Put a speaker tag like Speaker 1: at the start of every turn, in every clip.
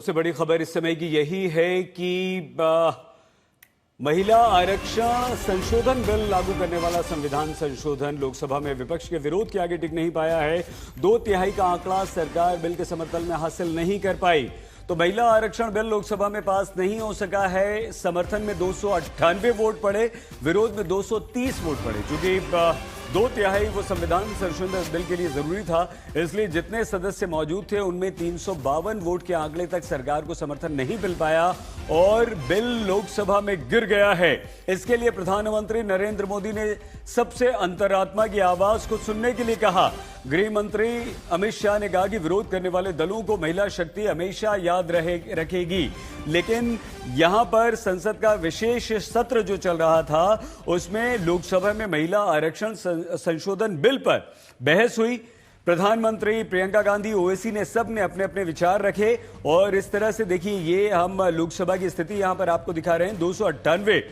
Speaker 1: सबसे बड़ी खबर इस समय की यही है कि महिला आरक्षण संशोधन बिल लागू करने वाला संविधान संशोधन लोकसभा में विपक्ष के विरोध के आगे टिक नहीं पाया है। 2/3 का आंकड़ा सरकार बिल के समर्थन में हासिल नहीं कर पाई, तो महिला आरक्षण बिल लोकसभा में पास नहीं हो सका है। समर्थन में 298 वोट पड़े, विरोध में 230 वोट पड़े। चूंकि 2/3 वो संविधान संशोधन बिल के लिए जरूरी था, इसलिए जितने सदस्य मौजूद थे उनमें 352 वोट के आंकड़े तक सरकार को समर्थन नहीं मिल पाया और बिल लोकसभा में गिर गया है। इसके लिए प्रधानमंत्री नरेंद्र मोदी ने सबसे अंतरात्मा की आवाज को सुनने के लिए कहा। गृह मंत्री अमित शाह ने कहा कि विरोध करने वाले दलों को महिला शक्ति हमेशा याद रखेगी, लेकिन यहां पर संसद का विशेष सत्र जो चल रहा था उसमें लोकसभा में महिला आरक्षण संशोधन बिल पर बहस हुई। प्रधानमंत्री, प्रियंका गांधी, ओवैसी ने सब ने अपने अपने विचार रखे और इस तरह से देखिए, ये हम लोकसभा की स्थिति यहां पर आपको दिखा रहे हैं। 298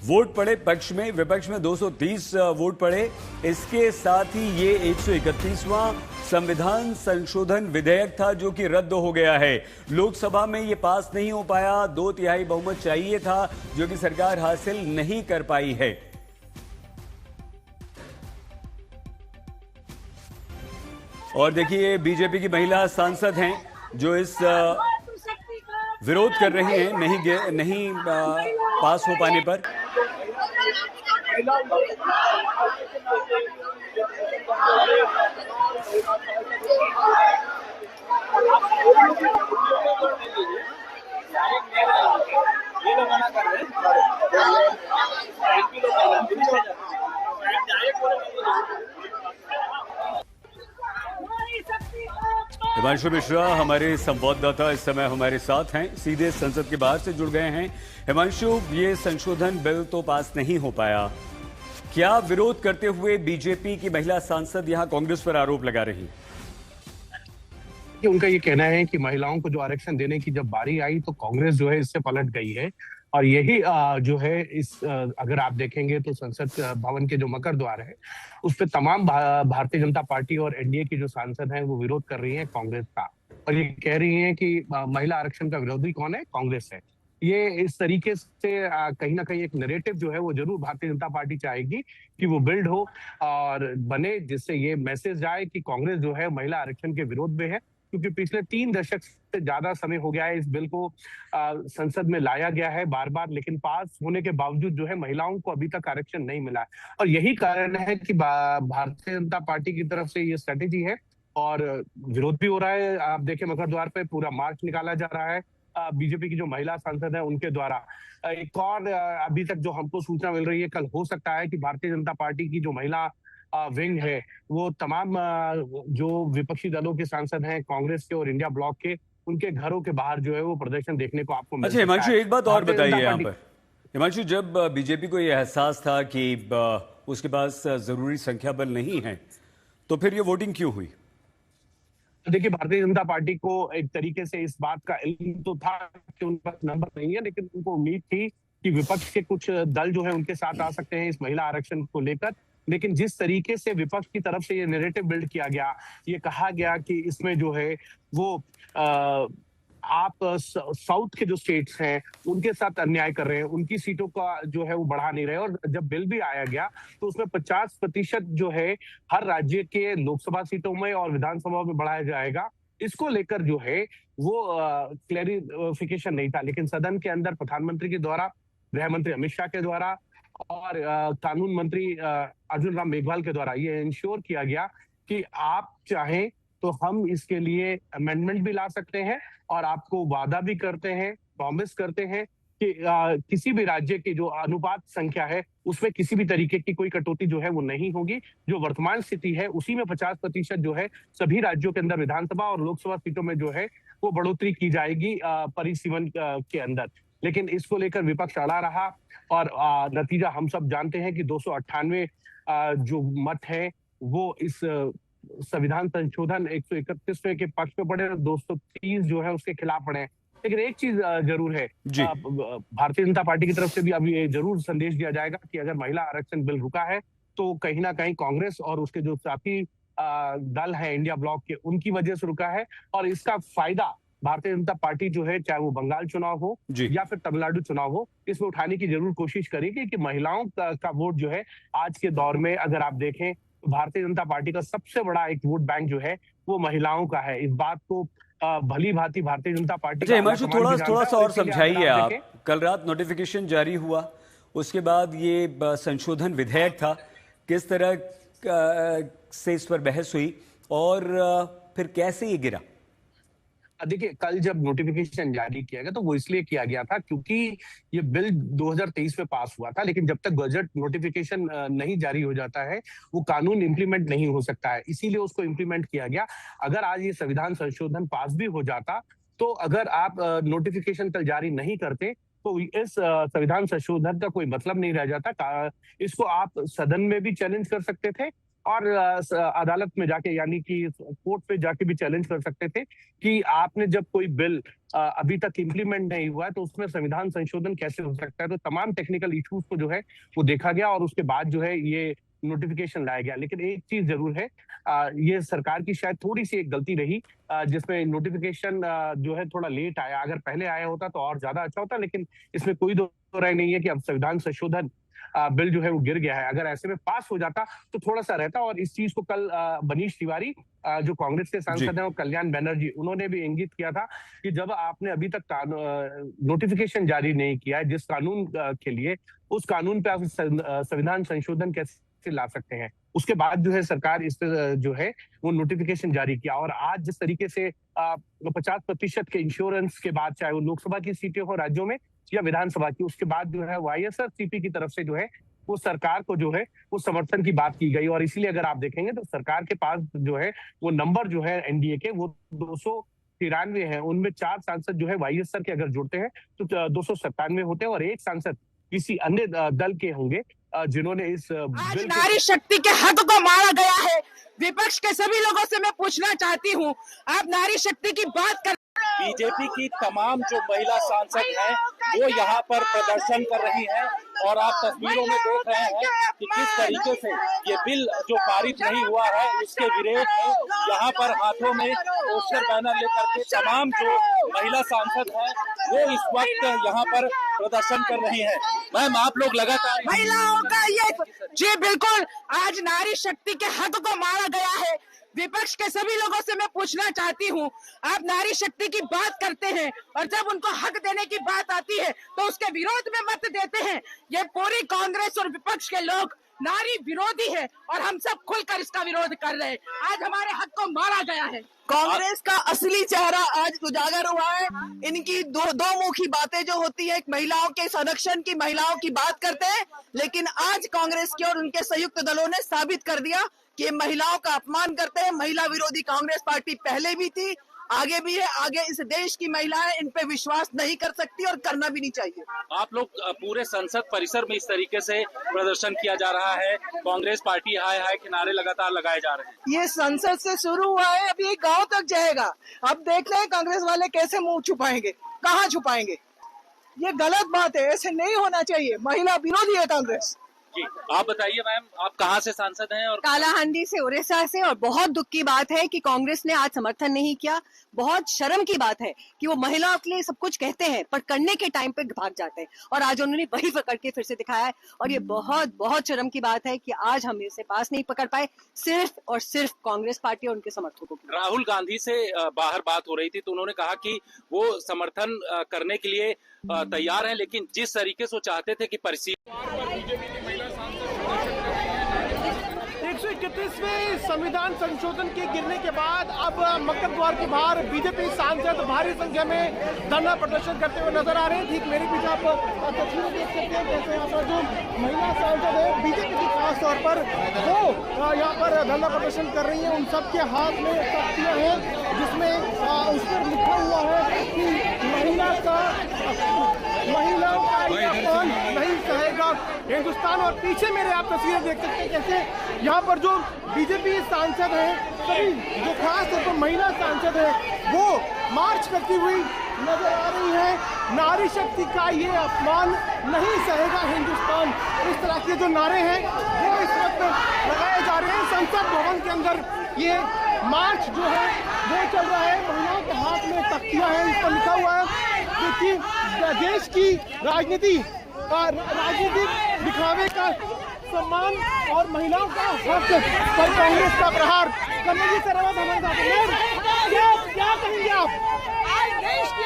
Speaker 1: वोट पड़े पक्ष में, विपक्ष में 230 वोट पड़े। इसके साथ ही ये 131वां संविधान संशोधन विधेयक था जो कि रद्द हो गया है। लोकसभा में ये पास नहीं हो पाया। 2/3 बहुमत चाहिए था जो कि सरकार हासिल नहीं कर पाई है। और देखिए, बीजेपी की महिला सांसद हैं जो इस विरोध कर रही हैं नहीं पास हो पाने पर। हिमांशु मिश्रा हमारे संवाददाता इस समय हमारे साथ हैं, सीधे संसद के बाहर से जुड़ गए हैं। हिमांशु, ये संशोधन बिल तो पास नहीं हो पाया, क्या विरोध करते हुए बीजेपी की महिला सांसद यहां कांग्रेस पर आरोप लगा रही हैं?
Speaker 2: उनका ये कहना है कि महिलाओं को जो आरक्षण देने की जब बारी आई तो कांग्रेस जो है इससे पलट गई है और यही जो है अगर आप देखेंगे तो संसद भवन के जो मकर द्वार है उस पे तमाम भारतीय जनता पार्टी और एनडीए की जो सांसद हैं वो विरोध कर रही हैं कांग्रेस का, और ये कह रही हैं कि महिला आरक्षण का विरोधी कौन है? कांग्रेस है। ये इस तरीके से कहीं ना कहीं एक नैरेटिव जो है वो जरूर भारतीय जनता पार्टी चाहेगी कि वो बिल्ड हो और बने, जिससे ये मैसेज जाए कि कांग्रेस जो है महिला आरक्षण के विरोध में है, क्योंकि पिछले 3 दशक से ज्यादा समय हो गया है इस बिल को संसद में लाया गया है बार बार, लेकिन पास होने के बावजूद जो है महिलाओं को अभी तक आरक्षण नहीं मिला है। और यही कारण है कि भारतीय जनता पार्टी की तरफ से ये स्ट्रेटेजी है और विरोध भी हो रहा है। आप देखें, मकर द्वार पे पूरा मार्च निकाला जा रहा है बीजेपी की जो महिला सांसद है उनके द्वारा। एक और अभी तक जो हमको सूचना मिल रही है, कल हो सकता है कि भारतीय जनता पार्टी की जो महिला विंग है वो तमाम जो विपक्षी दलों के सांसद हैं कांग्रेस के और इंडिया ब्लॉक के, उनके घरों के बाहर जो है वो प्रदर्शन देखने को आपको मिल सकता है।
Speaker 1: अच्छा हिमांशु, एक बात और बताइए यहाँ पर। हिमांशु, जब बीजेपी को यह एहसास था कि उसके पास जरूरी संख्या बल नहीं है, तो फिर ये वोटिंग क्यों हुई?
Speaker 2: देखिए, भारतीय जनता पार्टी को एक तरीके से इस बात का इल्म तो था कि उनके पास नंबर नहीं है, लेकिन उनको उम्मीद थी कि विपक्ष के कुछ दल जो है उनके साथ आ सकते हैं इस महिला आरक्षण को लेकर। लेकिन जिस तरीके से विपक्ष की तरफ से ये नैरेटिव बिल्ड किया गया, ये कहा गया कि इसमें जो है वो आप साउथ के जो स्टेट्स हैं उनके साथ अन्याय कर रहे हैं, उनकी सीटों का जो है वो बढ़ा नहीं रहे। और जब बिल भी आया गया तो उसमें 50% जो है हर राज्य के लोकसभा सीटों में और विधानसभा में बढ़ाया जाएगा, इसको लेकर जो है वो क्लैरिफिकेशन नहीं था। लेकिन सदन के अंदर प्रधानमंत्री के द्वारा, गृह मंत्री अमित शाह के द्वारा और कानून मंत्री अर्जुन राम मेघवाल के द्वारा ये इंश्योर किया गया कि आप चाहें तो हम इसके लिए अमेंडमेंट भी ला सकते हैं और आपको वादा भी करते हैं, प्रॉमिस करते हैं कि किसी भी राज्य की जो अनुपात संख्या है उसमें किसी भी तरीके की कोई कटौती जो है वो नहीं होगी। जो वर्तमान स्थिति है उसी में 50% जो है सभी राज्यों के अंदर विधानसभा और लोकसभा सीटों में जो है वो बढ़ोतरी की जाएगी परिसीमन के अंदर। लेकिन इसको लेकर विपक्ष अड़ा रहा और नतीजा हम सब जानते हैं कि 298 जो मत है वो इस संविधान संशोधन 131वें के पक्ष में पड़े और 230 जो है उसके खिलाफ पड़े। लेकिन एक चीज जरूर है, भारतीय जनता पार्टी की तरफ से भी अभी ये जरूर संदेश दिया जाएगा कि अगर महिला आरक्षण बिल रुका है तो कहीं ना कहीं कांग्रेस और उसके जो साथी दल है इंडिया ब्लॉक के, उनकी वजह से रुका है और इसका फायदा भारतीय जनता पार्टी जो है, चाहे वो बंगाल चुनाव हो या फिर तमिलनाडु चुनाव हो, इसमें उठाने की जरूर कोशिश करेगी कि महिलाओं का वोट जो है आज के दौर में अगर आप देखें तो भारतीय जनता पार्टी का सबसे बड़ा एक वोट बैंक जो है वो महिलाओं का है। इस बात को भली भांति भारतीय जनता पार्टी
Speaker 1: हिमांशु थोड़ा सा और समझाइए आप। कल रात नोटिफिकेशन जारी हुआ, उसके बाद ये संशोधन विधेयक था, किस तरह से इस पर बहस हुई और फिर कैसे ये गिरा?
Speaker 2: देखिए, कल जब नोटिफिकेशन जारी किया गया तो वो इसलिए किया गया था क्योंकि ये बिल 2023 में पास हुआ था, लेकिन जब तक गजट नोटिफिकेशन नहीं जारी हो जाता है वो कानून इंप्लीमेंट नहीं हो सकता है, इसीलिए उसको इंप्लीमेंट किया गया। अगर आज ये संविधान संशोधन पास भी हो जाता तो अगर आप नोटिफिकेशन कल जारी नहीं करते तो इस संविधान संशोधन का कोई मतलब नहीं रह जाता। इसको आप सदन में भी चैलेंज कर सकते थे और अदालत में जाके, यानी कि कोर्ट पे जाके भी चैलेंज कर सकते थे कि आपने जब कोई बिल अभी तक इम्प्लीमेंट नहीं हुआ है तो उसमें संविधान संशोधन कैसे हो सकता है। तो तमाम टेक्निकल इश्यूज को जो है वो देखा गया और उसके बाद जो है ये नोटिफिकेशन लाया गया। लेकिन एक चीज जरूर है, ये सरकार की शायद थोड़ी सी एक गलती रही जिसमें नोटिफिकेशन जो है थोड़ा लेट आया। अगर पहले आया होता तो और ज्यादा अच्छा होता, लेकिन इसमें कोई दो राय नहीं है कि अब संविधान संशोधन बिल जो है वो गिर गया है। अगर ऐसे में पास हो जाता तो थोड़ा सा रहता। और इस चीज को कल मनीष तिवारी जो कांग्रेस के सांसद हैं और कल्याण बनर्जी, उन्होंने भी इंगित किया था कि जब आपने अभी तक नोटिफिकेशन जारी नहीं किया है जिस कानून के लिए, उस कानून पे आप संविधान संशोधन कैसे ला सकते हैं। उसके बाद जो है सरकार इस जो है वो नोटिफिकेशन जारी किया। और आज जिस तरीके से 50% के इंश्योरेंस के बाद, चाहे वो लोकसभा की सीटें हो राज्यों में या विधानसभा की, उसके बाद जो है वाईएसआरसीपी की तरफ से जो है वो सरकार को जो है वो समर्थन की बात की गई। और इसीलिए अगर आप देखेंगे तो सरकार के पास जो है वो नंबर जो है एनडीए के वो 293 है, उनमें 4 सांसद जो है वाईएसआर के अगर जुड़ते हैं तो 297 होते हैं और 1 सांसद किसी अन्य दल के होंगे जिन्होंने इस
Speaker 3: आज नारी शक्ति के हक को मारा गया है। विपक्ष के सभी लोगों से मैं पूछना चाहती हूँ, आप नारी शक्ति की बात कर,
Speaker 4: बीजेपी की तमाम जो महिला सांसद हैं वो यहाँ पर प्रदर्शन कर रही हैं और आप तस्वीरों में देख रहे हैं कि किस तरीके से ये बिल जो पारित नहीं हुआ है उसके विरोध में यहाँ पर हाथों में पोस्टर बैनर लेकर के तमाम जो महिला सांसद हैं वो इस वक्त यहाँ पर प्रदर्शन कर रही हैं। मैम, आप लोग लगातार
Speaker 3: महिलाओं का ये जी बिल्कुल, आज नारी शक्ति के हक को मारा गया है। विपक्ष के सभी लोगों से मैं पूछना चाहती हूँ, आप नारी शक्ति की बात करते हैं और जब उनको हक देने की बात आती है तो उसके विरोध में मत देते हैं। ये पूरी कांग्रेस और विपक्ष के लोग नारी विरोधी है और हम सब खुलकर इसका विरोध कर रहे हैं। आज हमारे हक को मारा गया है।
Speaker 5: कांग्रेस का असली चेहरा आज उजागर हुआ है। इनकी दो मुखी बातें जो होती है, एक महिलाओं के संरक्षण की, महिलाओं की बात करते हैं, लेकिन आज कांग्रेस की और उनके संयुक्त दलों ने साबित कर दिया कि ये महिलाओं का अपमान करते हैं। महिला विरोधी कांग्रेस पार्टी पहले भी थी, आगे भी है। आगे इस देश की महिलाएं इन पे विश्वास नहीं कर सकती और करना भी नहीं चाहिए।
Speaker 4: आप लोग पूरे संसद परिसर में इस तरीके से प्रदर्शन किया जा रहा है, कांग्रेस पार्टी हाय हाय के नारे लगातार लगाए जा रहे हैं।
Speaker 5: ये संसद से शुरू हुआ है, अभी गांव तक जाएगा। अब देख रहे हैं कांग्रेस वाले कैसे मुंह छुपाएंगे, कहाँ छुपाएंगे। ये गलत बात है, ऐसे नहीं होना चाहिए। महिला विरोधी है कांग्रेस।
Speaker 4: जी, आप बताइए मैम, आप कहाँ से सांसद हैं? और
Speaker 6: कालाहांडी से, उड़ीसा से। और बहुत दुख की बात है कि कांग्रेस ने आज समर्थन नहीं किया। बहुत शर्म की बात है कि वो महिलाओं के लिए सब कुछ कहते हैं पर करने के टाइम पे भाग जाते हैं और आज उन्होंने वही पकड़ के फिर से दिखाया है। और ये बहुत बहुत शर्म की बात है कि आज हम इसे पास नहीं पकड़ पाए, सिर्फ और सिर्फ कांग्रेस पार्टी और उनके समर्थकों की।
Speaker 4: राहुल गांधी से बाहर बात हो रही थी तो उन्होंने कहा कि वो समर्थन करने के लिए तैयार हैं, लेकिन जिस तरीके से वो चाहते थे कि परिसीमन
Speaker 7: 131वें संविधान संशोधन के गिरने के बाद अब मक्कम द्वार के बाहर बीजेपी सांसद भारी संख्या में धरना प्रदर्शन करते हुए नजर आ रहे हैं। ठीक मेरे पीछे आप तस्वीरें देख सकते हैं कैसे यहाँ पर जो महिला सांसद है बीजेपी की खास तौर पर वो यहाँ पर धरना प्रदर्शन कर रही है। उन सबके हाथ में तख्तियां हैं जिसमें उस पर लिखा हुआ है कि महिलाओं का अपमान नहीं सहेगा हिंदुस्तान। और पीछे मेरे आप तस्वीरें देख सकते हैं कैसे यहाँ पर जो बीजेपी सांसद हैं, सभी जो खास तौर पर महिला सांसद हैं, वो मार्च करती हुई नजर आ रही हैं। नारी शक्ति का ये अपमान नहीं सहेगा हिंदुस्तान। इस तरह के जो नारे हैं वो इस वक्त लगाए जा रहे हैं। संसद भवन के अंदर ये मार्च जो है वो चल रहा है। महिलाओं के हाथ में तख्तियां हैं, इस पर लिखा हुआ है कि देश की राजनीतिक दिखावे का सम्मान और महिलाओं का हक पर कांग्रेस का प्रहार करने की तरह हमारे साथ क्या कहेंगे आप?
Speaker 3: आज देश की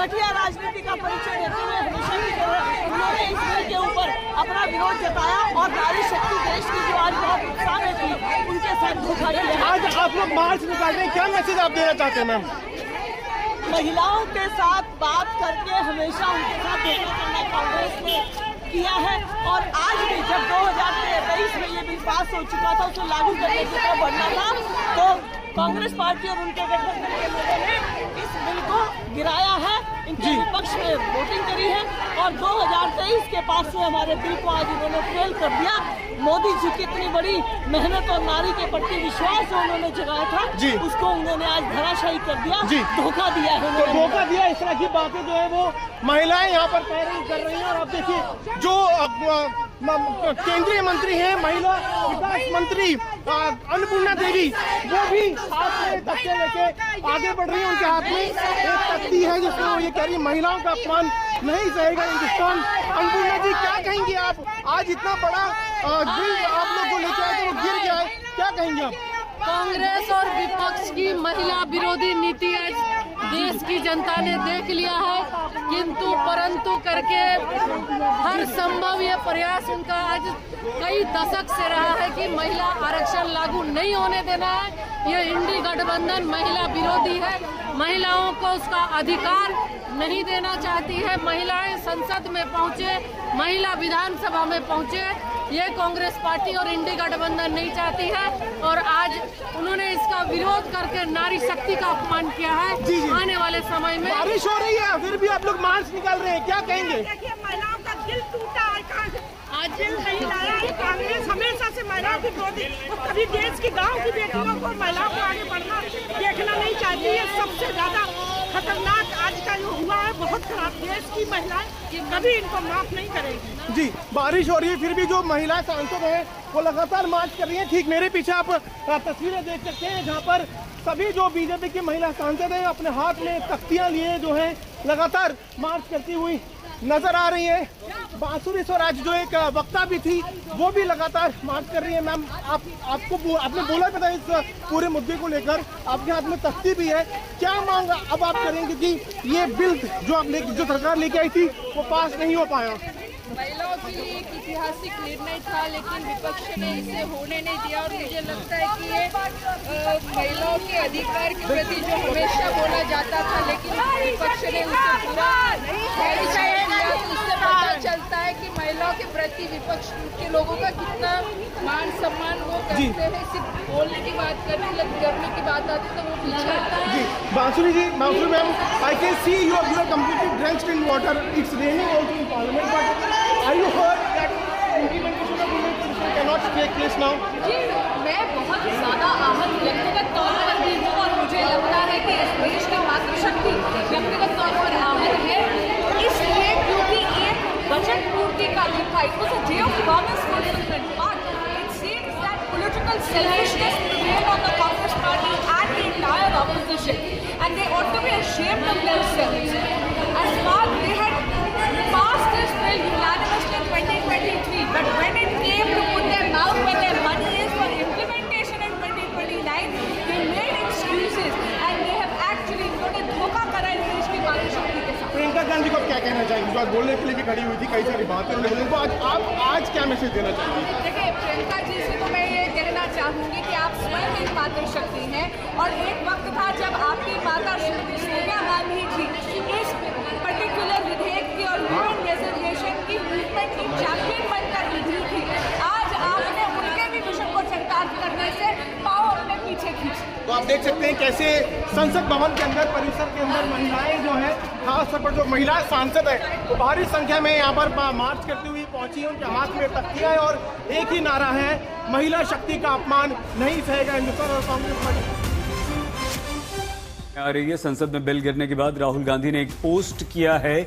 Speaker 3: घटिया राजनीति का परिचय देते हुए हमेशा की तरह उन्होंने इस बिल के ऊपर अपना विरोध जताया और नारी शक्ति देश की जो आज बहुत उत्साह में थी उनके साथ धोखा किया।
Speaker 7: आज आप लोग मार्च निकाल रहे हैं, क्या मैसेज आप देना चाहते हैं मैम?
Speaker 3: महिलाओं के साथ बात करके हमेशा उनके साथ धोखा करना कांग्रेस ने किया है और आज भी जब 2023 में ये बिल पास हो चुका था उसे लागू करने की तरफ बढ़ना था तो कांग्रेस पार्टी और उनके गठबंधन के लोगों ने इस बिल को गिराया है, इनके विपक्ष में वोटिंग करी है और 2023 के पास में हमारे बिल को आज उन्होंने फेल कर दिया। मोदी जी की इतनी बड़ी मेहनत और नारी के प्रति विश्वास जो उन्होंने जगाया था उसको उन्होंने आज धराशायी कर दिया, धोखा दिया है।
Speaker 7: तो धोखा दिया, इस तरह की बातें जो है वो महिलाएं यहाँ पर पैरवी कर रही हैं। और आप देखिए जो केंद्रीय मंत्री हैं, महिला विकास मंत्री अन्नपूर्णा देवी, वो भी हाथ में तख्ते लेके आगे बढ़ रही है। उनके हाथ में एक तख्ती है जिसमें वो ये कह रही है महिलाओं का अपमान नहीं सहेगा हिंदुस्तान। अन्नपूर्णा जी, क्या कहेंगी आप? आज इतना बड़ा बिल आप लोग को लेके आए तो वो गिर गया है, क्या कहेंगे आप?
Speaker 8: कांग्रेस और विपक्ष की महिला विरोधी नीति आज देश की जनता ने देख लिया है, किंतु परंतु करके हर संभव ये प्रयास उनका आज कई दशक से रहा है कि महिला आरक्षण लागू नहीं होने देना है। ये इंडी गठबंधन महिला विरोधी है, महिलाओं को उसका अधिकार नहीं देना चाहती है। महिलाएं संसद में पहुंचे, महिला विधानसभा में पहुंचे, ये कांग्रेस पार्टी और इंडी गठबंधन नहीं चाहती है और आज उन्होंने इसका विरोध करके नारी शक्ति का अपमान किया है। आने वाले समय में
Speaker 7: बारिश हो रही है फिर भी आप लोग मार्च निकाल रहे हैं, क्या कहेंगे?
Speaker 3: महिलाओं का दिल टूटा है, आज दिल नहीं लाया है। कांग्रेस हमेशा से महिलाओं की विरोधी, कभी देश की गाँव की बेटियों को महिलाओं को आगे बढ़ना देखना नहीं चाहती है। सबसे ज्यादा खतरनाक आज का जो हुआ है, बहुत खराब। देश की महिलाएं कभी इनको माफ नहीं करेगी।
Speaker 7: जी, बारिश हो रही है फिर भी जो महिला सांसद हैं वो लगातार मार्च कर रही हैं। ठीक मेरे पीछे आप तस्वीरें देख सकते हैं जहां पर सभी जो बीजेपी की महिला सांसद हैं अपने हाथ में तख्तियां लिए जो है लगातार मार्च करती हुई नजर आ रही है। बांसुरी स्वराज जो एक वक्ता भी थी वो भी लगातार मार्च कर रही है। मैम, आपने बोला था इस पूरे मुद्दे को लेकर, आपके हाथ में तख्ती भी है, क्या मांग अब आप करेंगे कि ये बिल जो सरकार लेके आई थी वो पास नहीं हो पाया?
Speaker 8: महिलाओं के लिए एक ऐतिहासिक निर्णय था लेकिन विपक्ष ने इसे होने नहीं दिया और मुझे लगता है कि ये महिलाओं के अधिकार के प्रति जो हमेशा बोला जाता था लेकिन विपक्ष ने उसे पूरा नहीं किया। उससे पता चलता है कि महिलाओं के प्रति विपक्ष के लोगों का कितना मान सम्मान वो करते हैं। सिर्फ बोलने की बात करने की बात आती तो वो पीछे आता है।
Speaker 7: बांसुरी ma'am, I can see you are completely drenched in water. It's raining also in Parliament, but are you heard that implementation of women position cannot take place now?
Speaker 8: जी, मैं बहुत ज़्यादा आहत व्यक्तिगत तौर पर भी हूँ और मुझे लगता है कि इस देश की मातृशक्ति व्यक्तिगत तौर पर आहत है, इसलिए क्योंकि एक बजट पूर्ति का दिन था। It was a day of promise fulfillment, but it seems that political selfishness prevailed on the Congress party and the entire opposition, and they ought to be ashamed of themselves. As far they had passed this bill unanimously in 2023, but when it came to put their mouth where their money is for implementation in 2029, they made excuses and they have actually धोखा करा है देश की मातृशक्ति के साथ।
Speaker 7: प्रियंका गांधी को क्या कहना चाहिए? जो बोलने के लिए भी खड़ी हुई थी, कई सारी बातें उन्होंने बोली, आप आज क्या मैसेज देना चाहेंगे?
Speaker 8: देखिए, प्रियंका जी से तो मैं ये कहना चाहूँगी कि आप स्वयं एक मातृशक्ति हैं और एक वक्त था जब आपकी माता सोनिया गांधी जी इस पर्टिकुलर विधेयक की और वुमेन रिजर्वेशन की मूवमेंट की चैंपियन बनकर निकली थी। आज आपने उनके भी मिशन को चरितार्थ करने से पाँव अपने पीछे खींचे।
Speaker 7: तो आप देख सकते हैं कैसे संसद भवन के अंदर, परिसर के अंदर महिलाएं जो है, खासतौर पर जो महिला सांसद है वो भारी संख्या में यहाँ पर मार्च करती हुई पहुंची है। उनके हाथ में तख्तियां है और एक ही नारा है, महिला शक्ति का अपमान नहीं सहेगा हिंदुस्तान और कांग्रेस पार्टी।
Speaker 1: आ रही है संसद में बिल गिरने के बाद राहुल गांधी ने एक पोस्ट किया है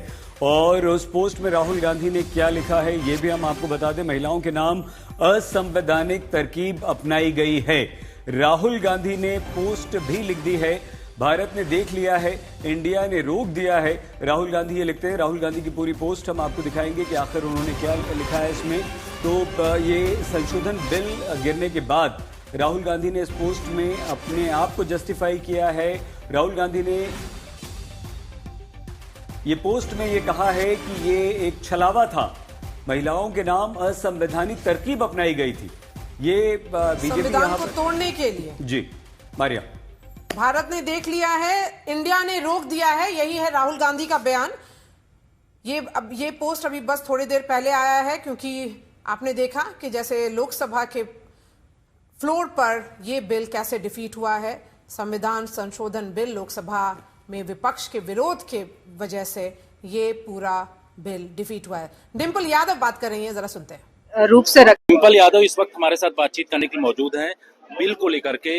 Speaker 1: और उस पोस्ट में राहुल गांधी ने क्या लिखा है ये भी हम आपको बता दें। महिलाओं के नाम असंवैधानिक तरकीब अपनाई गई है। राहुल गांधी ने पोस्ट भी लिख दी है, भारत ने देख लिया है, इंडिया ने रोक दिया है। राहुल गांधी ये लिखते हैं। राहुल गांधी की पूरी पोस्ट हम आपको दिखाएंगे कि आखिर उन्होंने क्या लिखा है इसमें। तो ये संशोधन बिल गिरने के बाद राहुल गांधी ने इस पोस्ट में अपने आप को जस्टिफाई किया है। राहुल गांधी ने ये पोस्ट में ये कहा है कि ये एक छलावा था, महिलाओं के नाम असंवैधानिक तरकीब अपनाई गई थी। ये बीजेपी
Speaker 9: संविधान को तोड़ने के लिए।
Speaker 1: जी मारिया,
Speaker 9: भारत ने देख लिया है, इंडिया ने रोक दिया है, यही है राहुल गांधी का बयान। ये पोस्ट अभी बस थोड़ी देर पहले आया है, क्योंकि आपने देखा कि जैसे लोकसभा के फ्लोर पर ये बिल कैसे डिफीट हुआ है। संविधान संशोधन बिल लोकसभा में विपक्ष के विरोध के वजह से ये पूरा बिल डिफीट हुआ है। डिम्पल यादव बात कर रही हैं, जरा सुनते हैं।
Speaker 6: रूप से
Speaker 4: डिम्पल यादव इस वक्त हमारे साथ बातचीत करने के लिए मौजूद हैं। बिल को लेकर के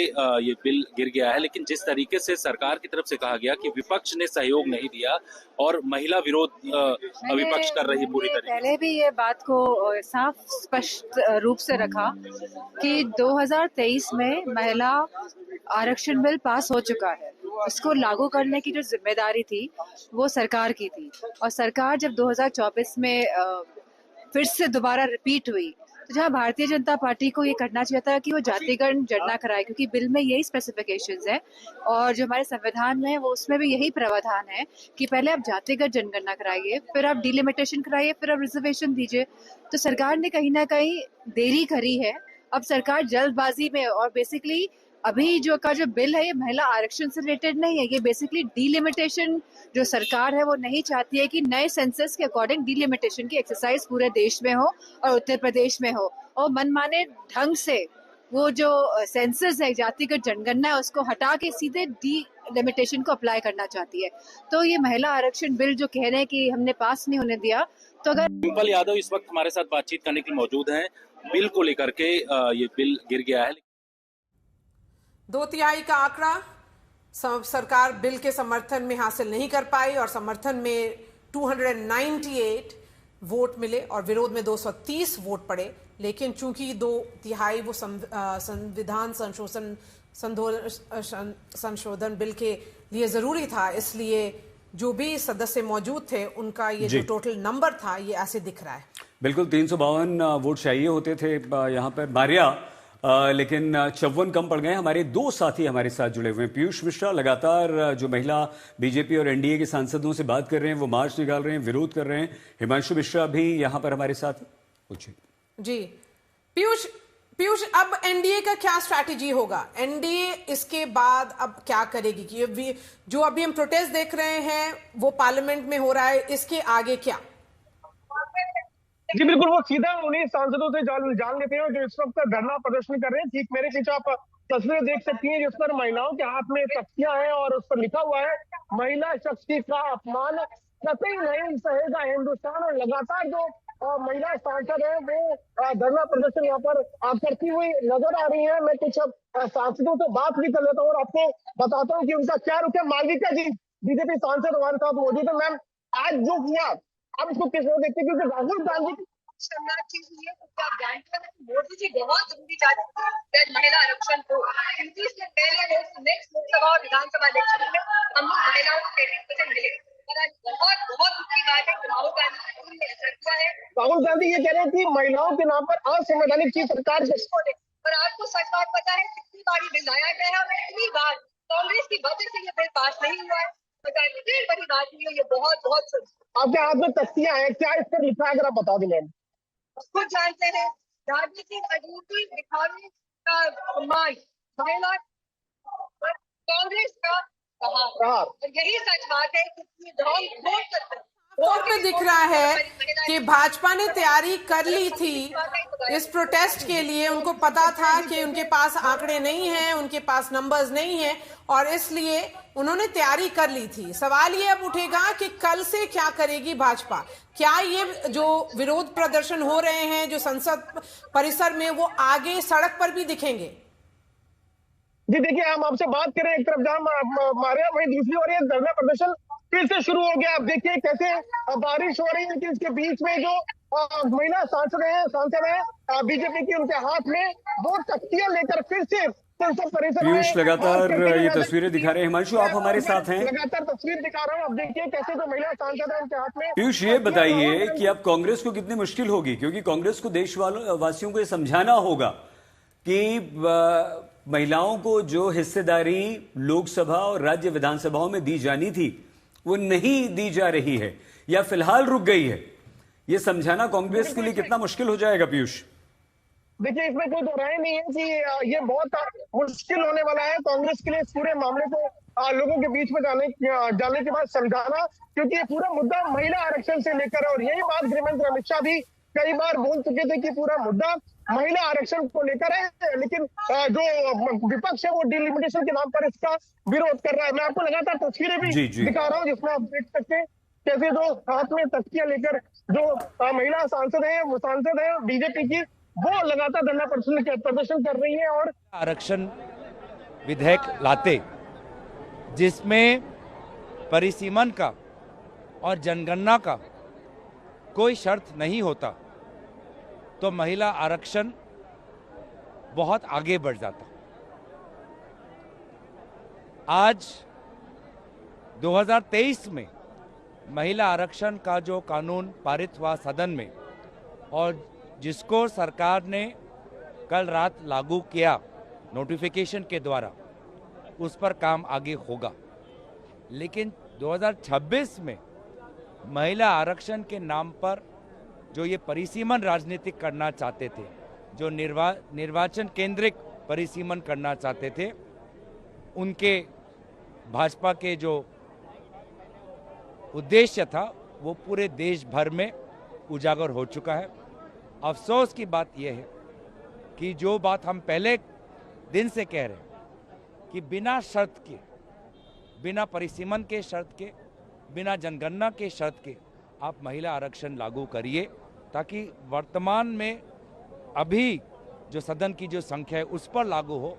Speaker 4: ये बिल गिर गया है, लेकिन जिस तरीके से सरकार की तरफ से कहा गया कि विपक्ष ने सहयोग नहीं दिया और महिला विरोध विपक्ष कर रही पूरी तरीके।
Speaker 6: पहले भी ये बात को साफ स्पष्ट रूप से रखा कि 2023 में महिला आरक्षण बिल पास हो चुका है। इसको लागू करने की जो जिम्मेदारी थी वो सरकार की थी, और सरकार जब 2024 में फिर से दोबारा रिपीट हुई तो जहाँ भारतीय जनता पार्टी को ये करना चाहिए था कि वो जातिगत जनगणना कराए, क्योंकि बिल में यही स्पेसिफिकेशंस है और जो हमारे संविधान में है वो उसमें भी यही प्रावधान है कि पहले आप जातिगत जनगणना कराइए, फिर आप डिलिमिटेशन कराइए, फिर आप रिजर्वेशन दीजिए। तो सरकार ने कहीं ना कहीं देरी करी है। अब सरकार जल्दबाजी में, और बेसिकली अभी जो बिल है ये महिला आरक्षण से रिलेटेड नहीं है, ये बेसिकली डिलिमिटेशन जो सरकार है वो नहीं चाहती है कि नए सेंसस के अकॉर्डिंग डिलिमिटेशन की एक्सरसाइज पूरे देश में हो और उत्तर प्रदेश में हो, और मनमाने ढंग से वो जो सेंसस है, जातिगत जनगणना है, उसको हटा के सीधे डिलिमिटेशन को अप्लाई करना चाहती है। तो ये महिला आरक्षण बिल जो कह रहे हैं कि हमने पास नहीं होने दिया, तो अगर
Speaker 4: डिम्पल यादव इस वक्त हमारे साथ बातचीत करने के लिए मौजूद हैं। बिल को लेकर के ये बिल गिर गया है।
Speaker 9: 2/3 का आंकड़ा सरकार बिल के समर्थन में हासिल नहीं कर पाई और समर्थन में 298 वोट मिले और विरोध में 230 वोट पड़े। लेकिन चूंकि 2/3 वो संविधान संशोधन बिल के लिए जरूरी था, इसलिए जो भी सदस्य मौजूद थे उनका ये जो टोटल नंबर था ये ऐसे दिख रहा है।
Speaker 1: बिल्कुल 352 वोट चाहिए होते थे यहाँ पर मारिया, लेकिन 54 कम पड़ गए। हमारे दो साथी हमारे साथ जुड़े हुए हैं। पीयूष मिश्रा लगातार जो महिला बीजेपी और एनडीए के सांसदों से बात कर रहे हैं, वो मार्च निकाल रहे हैं, विरोध कर रहे हैं। हिमांशु मिश्रा भी यहाँ पर हमारे साथ पूछिए।
Speaker 9: जी पीयूष, अब एनडीए का क्या स्ट्रैटेजी होगा? एनडीए इसके बाद अब क्या करेगी? कि जो अभी हम प्रोटेस्ट देख रहे हैं वो पार्लियामेंट में हो रहा है, इसके आगे क्या?
Speaker 2: जी बिल्कुल, वो सीधा उन्हीं सांसदों से जान लेते हैं जो इस वक्त धरना प्रदर्शन कर रहे हैं। ठीक मेरे पीछे आप तस्वीरें देख सकती हैं जिस पर महिलाओं के हाथ में तख्तियां हैं और उस पर लिखा हुआ है, महिला शक्ति का अपमान कतई नहीं सहेगा हिंदुस्तान। और लगातार जो महिला सांसद है वो धरना प्रदर्शन यहाँ पर करती हुई नजर आ रही है। मैं कुछ सांसदों से बात भी कर लेता हूँ और आपको बताता हूँ कि उनका क्या रुख है। मालविका जी बीजेपी सांसद हमारे साथ मौजूद है। मैम, आज जो हुआ आप इसको किस तरह देखते हैं? क्योंकि राहुल गांधी
Speaker 5: शर्मनाक चीज हुई है, क्योंकि आप जानते हैं मोदी जी बहुत जरूरी चाहते हैं महिला आरक्षण को, क्योंकि इससे पहले नेक्स्ट लोकसभा और विधानसभा इलेक्शन में हम लोग महिलाओं को 33% मिले। बहुत बहुत दुख की बात है राहुल गांधी ने ऐसा किया है।
Speaker 2: राहुल गांधी ये कह रहे हैं कि महिलाओं के नाम पर असंवैधानिक चीज सरकार
Speaker 5: और आपको सच बात पता है कितनी बार बिल लाया गया है और कितनी बार कांग्रेस की वजह से ये बिल पास नहीं हुआ है। बड़ी बात हुई है, ये बहुत बहुत
Speaker 2: आपके हाथ में तख्तियां हैं, क्या इस पर लिखा है अगर आप बता दें। मैम
Speaker 5: खुद जानते हैं राजनीतिक राजनीति दिखाने का सम्मान महिला कांग्रेस का कहा, और यही सच बात है कि
Speaker 9: रिपोर्ट में दिख रहा है कि भाजपा ने तैयारी कर ली थी इस प्रोटेस्ट के लिए। उनको पता था कि उनके पास आंकड़े नहीं हैं, उनके पास नंबर्स नहीं हैं, और इसलिए उन्होंने तैयारी कर ली थी। सवाल ये अब उठेगा कि कल से क्या करेगी भाजपा। क्या ये जो विरोध प्रदर्शन हो रहे हैं जो संसद परिसर में, वो आगे सड़क पर भी दिखेंगे?
Speaker 7: जी देखिए, हम आपसे बात करें, एक तरफ जाम मारे, वहीं दूसरी ओर ये धरना प्रदर्शन फिर से शुरू हो गया। आप देखिए कैसे बारिश हो रही है कि इसके बीच में जो महिला सांसद है बीजेपी की, उनके हाथ में वो तख्तियां लेकर फिर से संसद परिसर में
Speaker 1: पीयूष लगातार ये तस्वीरें दिखा रहे हैं। हिमांशु, आप हमारे साथ हैं,
Speaker 7: लगातार तस्वीर दिखा रहा हूँ। अब देखिए कैसे जो महिला सांसद है उनके हाथ में।
Speaker 1: पीयूष, ये बताइए कि अब कांग्रेस को कितनी मुश्किल होगी, क्योंकि कांग्रेस को देशवासियों को ये समझाना होगा कि महिलाओं को जो हिस्सेदारी लोकसभा और राज्य विधानसभाओं में दी जानी थी वो नहीं दी जा रही है या फिलहाल रुक गई है। ये समझाना कांग्रेस के लिए कितना मुश्किल हो जाएगा पीयूष?
Speaker 7: देखिए, इसमें कोई दो राय नहीं है कि ये बहुत मुश्किल होने वाला है कांग्रेस के लिए इस पूरे मामले को लोगों के बीच में जाने के बाद समझाना, क्योंकि ये पूरा मुद्दा महिला आरक्षण से लेकर, और यही बात गृहमंत्री अमित शाह भी कई बार बोल चुके थे कि पूरा मुद्दा महिला आरक्षण को लेकर है। लेकिन जो विपक्ष है वो डिलिमिटेशन के नाम पर इसका विरोध कर रहा है। मैं आपको लगातार तस्वीरें भी दिखा रहा हूँ जिसमें आप देख सकते हैं कैसे जो हाथ में तख्तियां लेकर जो महिला सांसद है बीजेपी की, वो लगातार धरना प्रदर्शन कर रही है। और
Speaker 10: आरक्षण विधेयक लाते जिसमें परिसीमन का और जनगणना का कोई शर्त नहीं होता तो महिला आरक्षण बहुत आगे बढ़ जाता। आज 2023 में महिला आरक्षण का जो कानून पारित हुआ सदन में और जिसको सरकार ने कल रात लागू किया नोटिफिकेशन के द्वारा, उस पर काम आगे होगा। लेकिन 2026 में महिला आरक्षण के नाम पर जो ये परिसीमन राजनीति करना चाहते थे, जो निर्वाचन केंद्रिक परिसीमन करना चाहते थे, उनके भाजपा के जो उद्देश्य था वो पूरे देश भर में उजागर हो चुका है। अफसोस की बात यह है कि जो बात हम पहले दिन से कह रहे हैं कि बिना शर्त के, बिना परिसीमन के शर्त के, बिना जनगणना के शर्त के आप महिला आरक्षण लागू करिए, ताकि वर्तमान में अभी जो सदन की जो संख्या है उस पर लागू हो।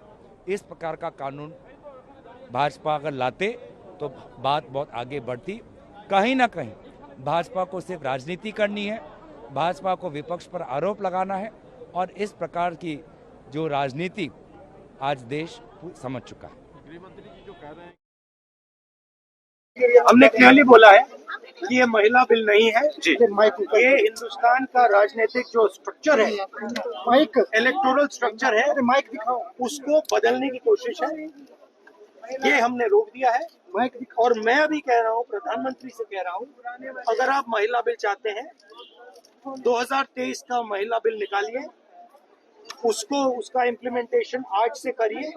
Speaker 10: इस प्रकार का कानून भाजपा अगर लाते तो बात बहुत आगे बढ़ती। कहीं ना कहीं भाजपा को सिर्फ राजनीति करनी है, भाजपा को विपक्ष पर आरोप लगाना है, और इस प्रकार की जो राजनीति आज देश समझ चुका है।
Speaker 7: गृहमंत्री जी जो कह रहे हैं, हमने क्लियरली बोला है कि ये महिला बिल नहीं है। ये हिंदुस्तान का राजनीतिक जो स्ट्रक्चर है, माइक इलेक्टोरल स्ट्रक्चर है, माइक दिखाओ, उसको बदलने की कोशिश है। ये हमने रोक दिया है। और मैं अभी कह रहा हूँ, प्रधानमंत्री से कह रहा हूँ, अगर आप महिला बिल चाहते हैं 2023 का महिला बिल निकालिए, उसका इम्प्लीमेंटेशन आज से करिए,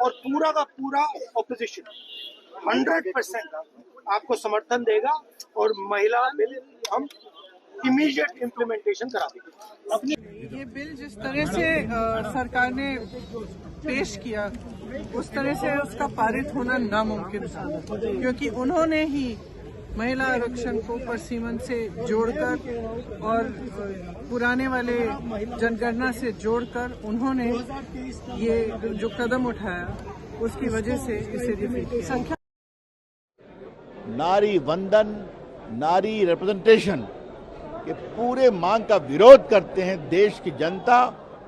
Speaker 7: और पूरा का पूरा ऑपोजिशन 100% आपको समर्थन देगा, और महिला बिल हम इमीडिएट इम्प्लीमेंटेशन करा देंगे।
Speaker 11: ये बिल जिस तरह से सरकार ने पेश किया उस तरह से उसका पारित होना नामुमकिन था, क्योंकि उन्होंने ही महिला आरक्षण को परिसीमन से जोड़कर और पुराने वाले जनगणना से जोड़कर उन्होंने ये जो कदम उठाया, उसकी वजह से इसे डिफीट संख्या।
Speaker 12: नारी वंदन, नारी रिप्रेजेंटेशन के पूरे मांग का विरोध करते हैं देश की जनता,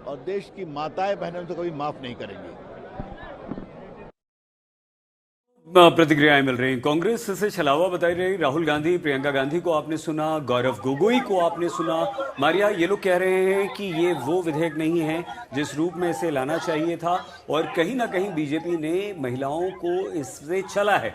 Speaker 12: और देश की माताएं बहनें उनको कभी माफ नहीं करेंगी।
Speaker 1: प्रतिक्रियाएं मिल रही। कांग्रेस से छलावा बताई रही। राहुल गांधी, प्रियंका गांधी को आपने सुना, गौरव गोगोई को आपने सुना। मारिया, ये लोग कह रहे हैं कि ये वो विधेयक नहीं है जिस रूप में इसे लाना चाहिए था, और कहीं ना कहीं बीजेपी ने महिलाओं को इससे चला है,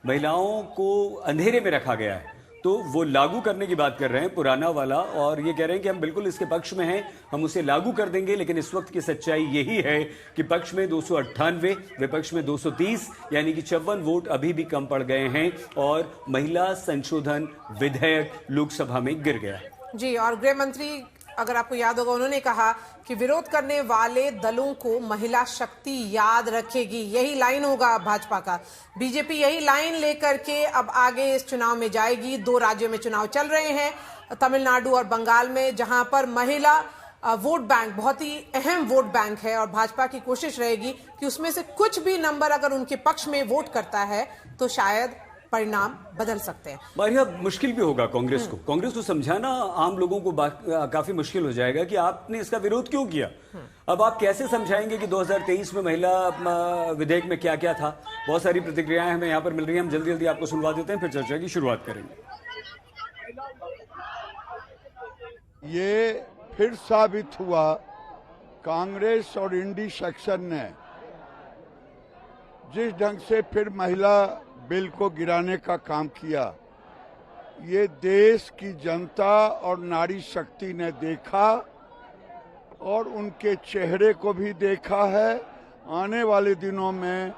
Speaker 1: महिलाओं को अंधेरे में रखा गया है। तो वो लागू करने की बात कर रहे हैं, पुराना वाला, और ये कह रहे हैं कि हम बिल्कुल इसके पक्ष में हैं, हम उसे लागू कर देंगे। लेकिन इस वक्त की सच्चाई यही है कि पक्ष में 298, विपक्ष में 230, यानी कि 54 वोट अभी भी कम पड़ गए हैं और महिला संशोधन विधेयक लोकसभा में गिर गया है।
Speaker 9: जी, और गृह मंत्री, अगर आपको याद होगा, उन्होंने कहा कि विरोध करने वाले दलों को महिला शक्ति याद रखेगी। यही लाइन होगा भाजपा का। बीजेपी यही लाइन लेकर के अब आगे इस चुनाव में जाएगी। 2 राज्यों में चुनाव चल रहे हैं, तमिलनाडु और बंगाल में, जहां पर महिला वोट बैंक बहुत ही अहम वोट बैंक है और भाजपा की कोशिश रहेगी कि उसमें से कुछ भी नंबर अगर उनके पक्ष में वोट करता है तो शायद परिणाम बदल सकते हैं।
Speaker 1: मारिया, मुश्किल भी होगा कांग्रेस को समझाना आम लोगों को काफी मुश्किल हो जाएगा कि आपने इसका विरोध क्यों किया। अब आप कैसे समझाएंगे कि 2023 में महिला विधेयक में क्या क्या था। बहुत सारी प्रतिक्रियाएं हमें यहाँ पर मिल रही हैं, हम जल्दी जल्दी आपको सुनवा देते हैं, फिर चर्चा की शुरुआत करेंगे।
Speaker 13: ये फिर साबित हुआ कांग्रेस और इंडी सेक्शन ने जिस ढंग से फिर महिला बिल को गिराने का काम किया, ये देश की जनता और नारी शक्ति ने देखा और उनके चेहरे को भी देखा है। आने वाले दिनों में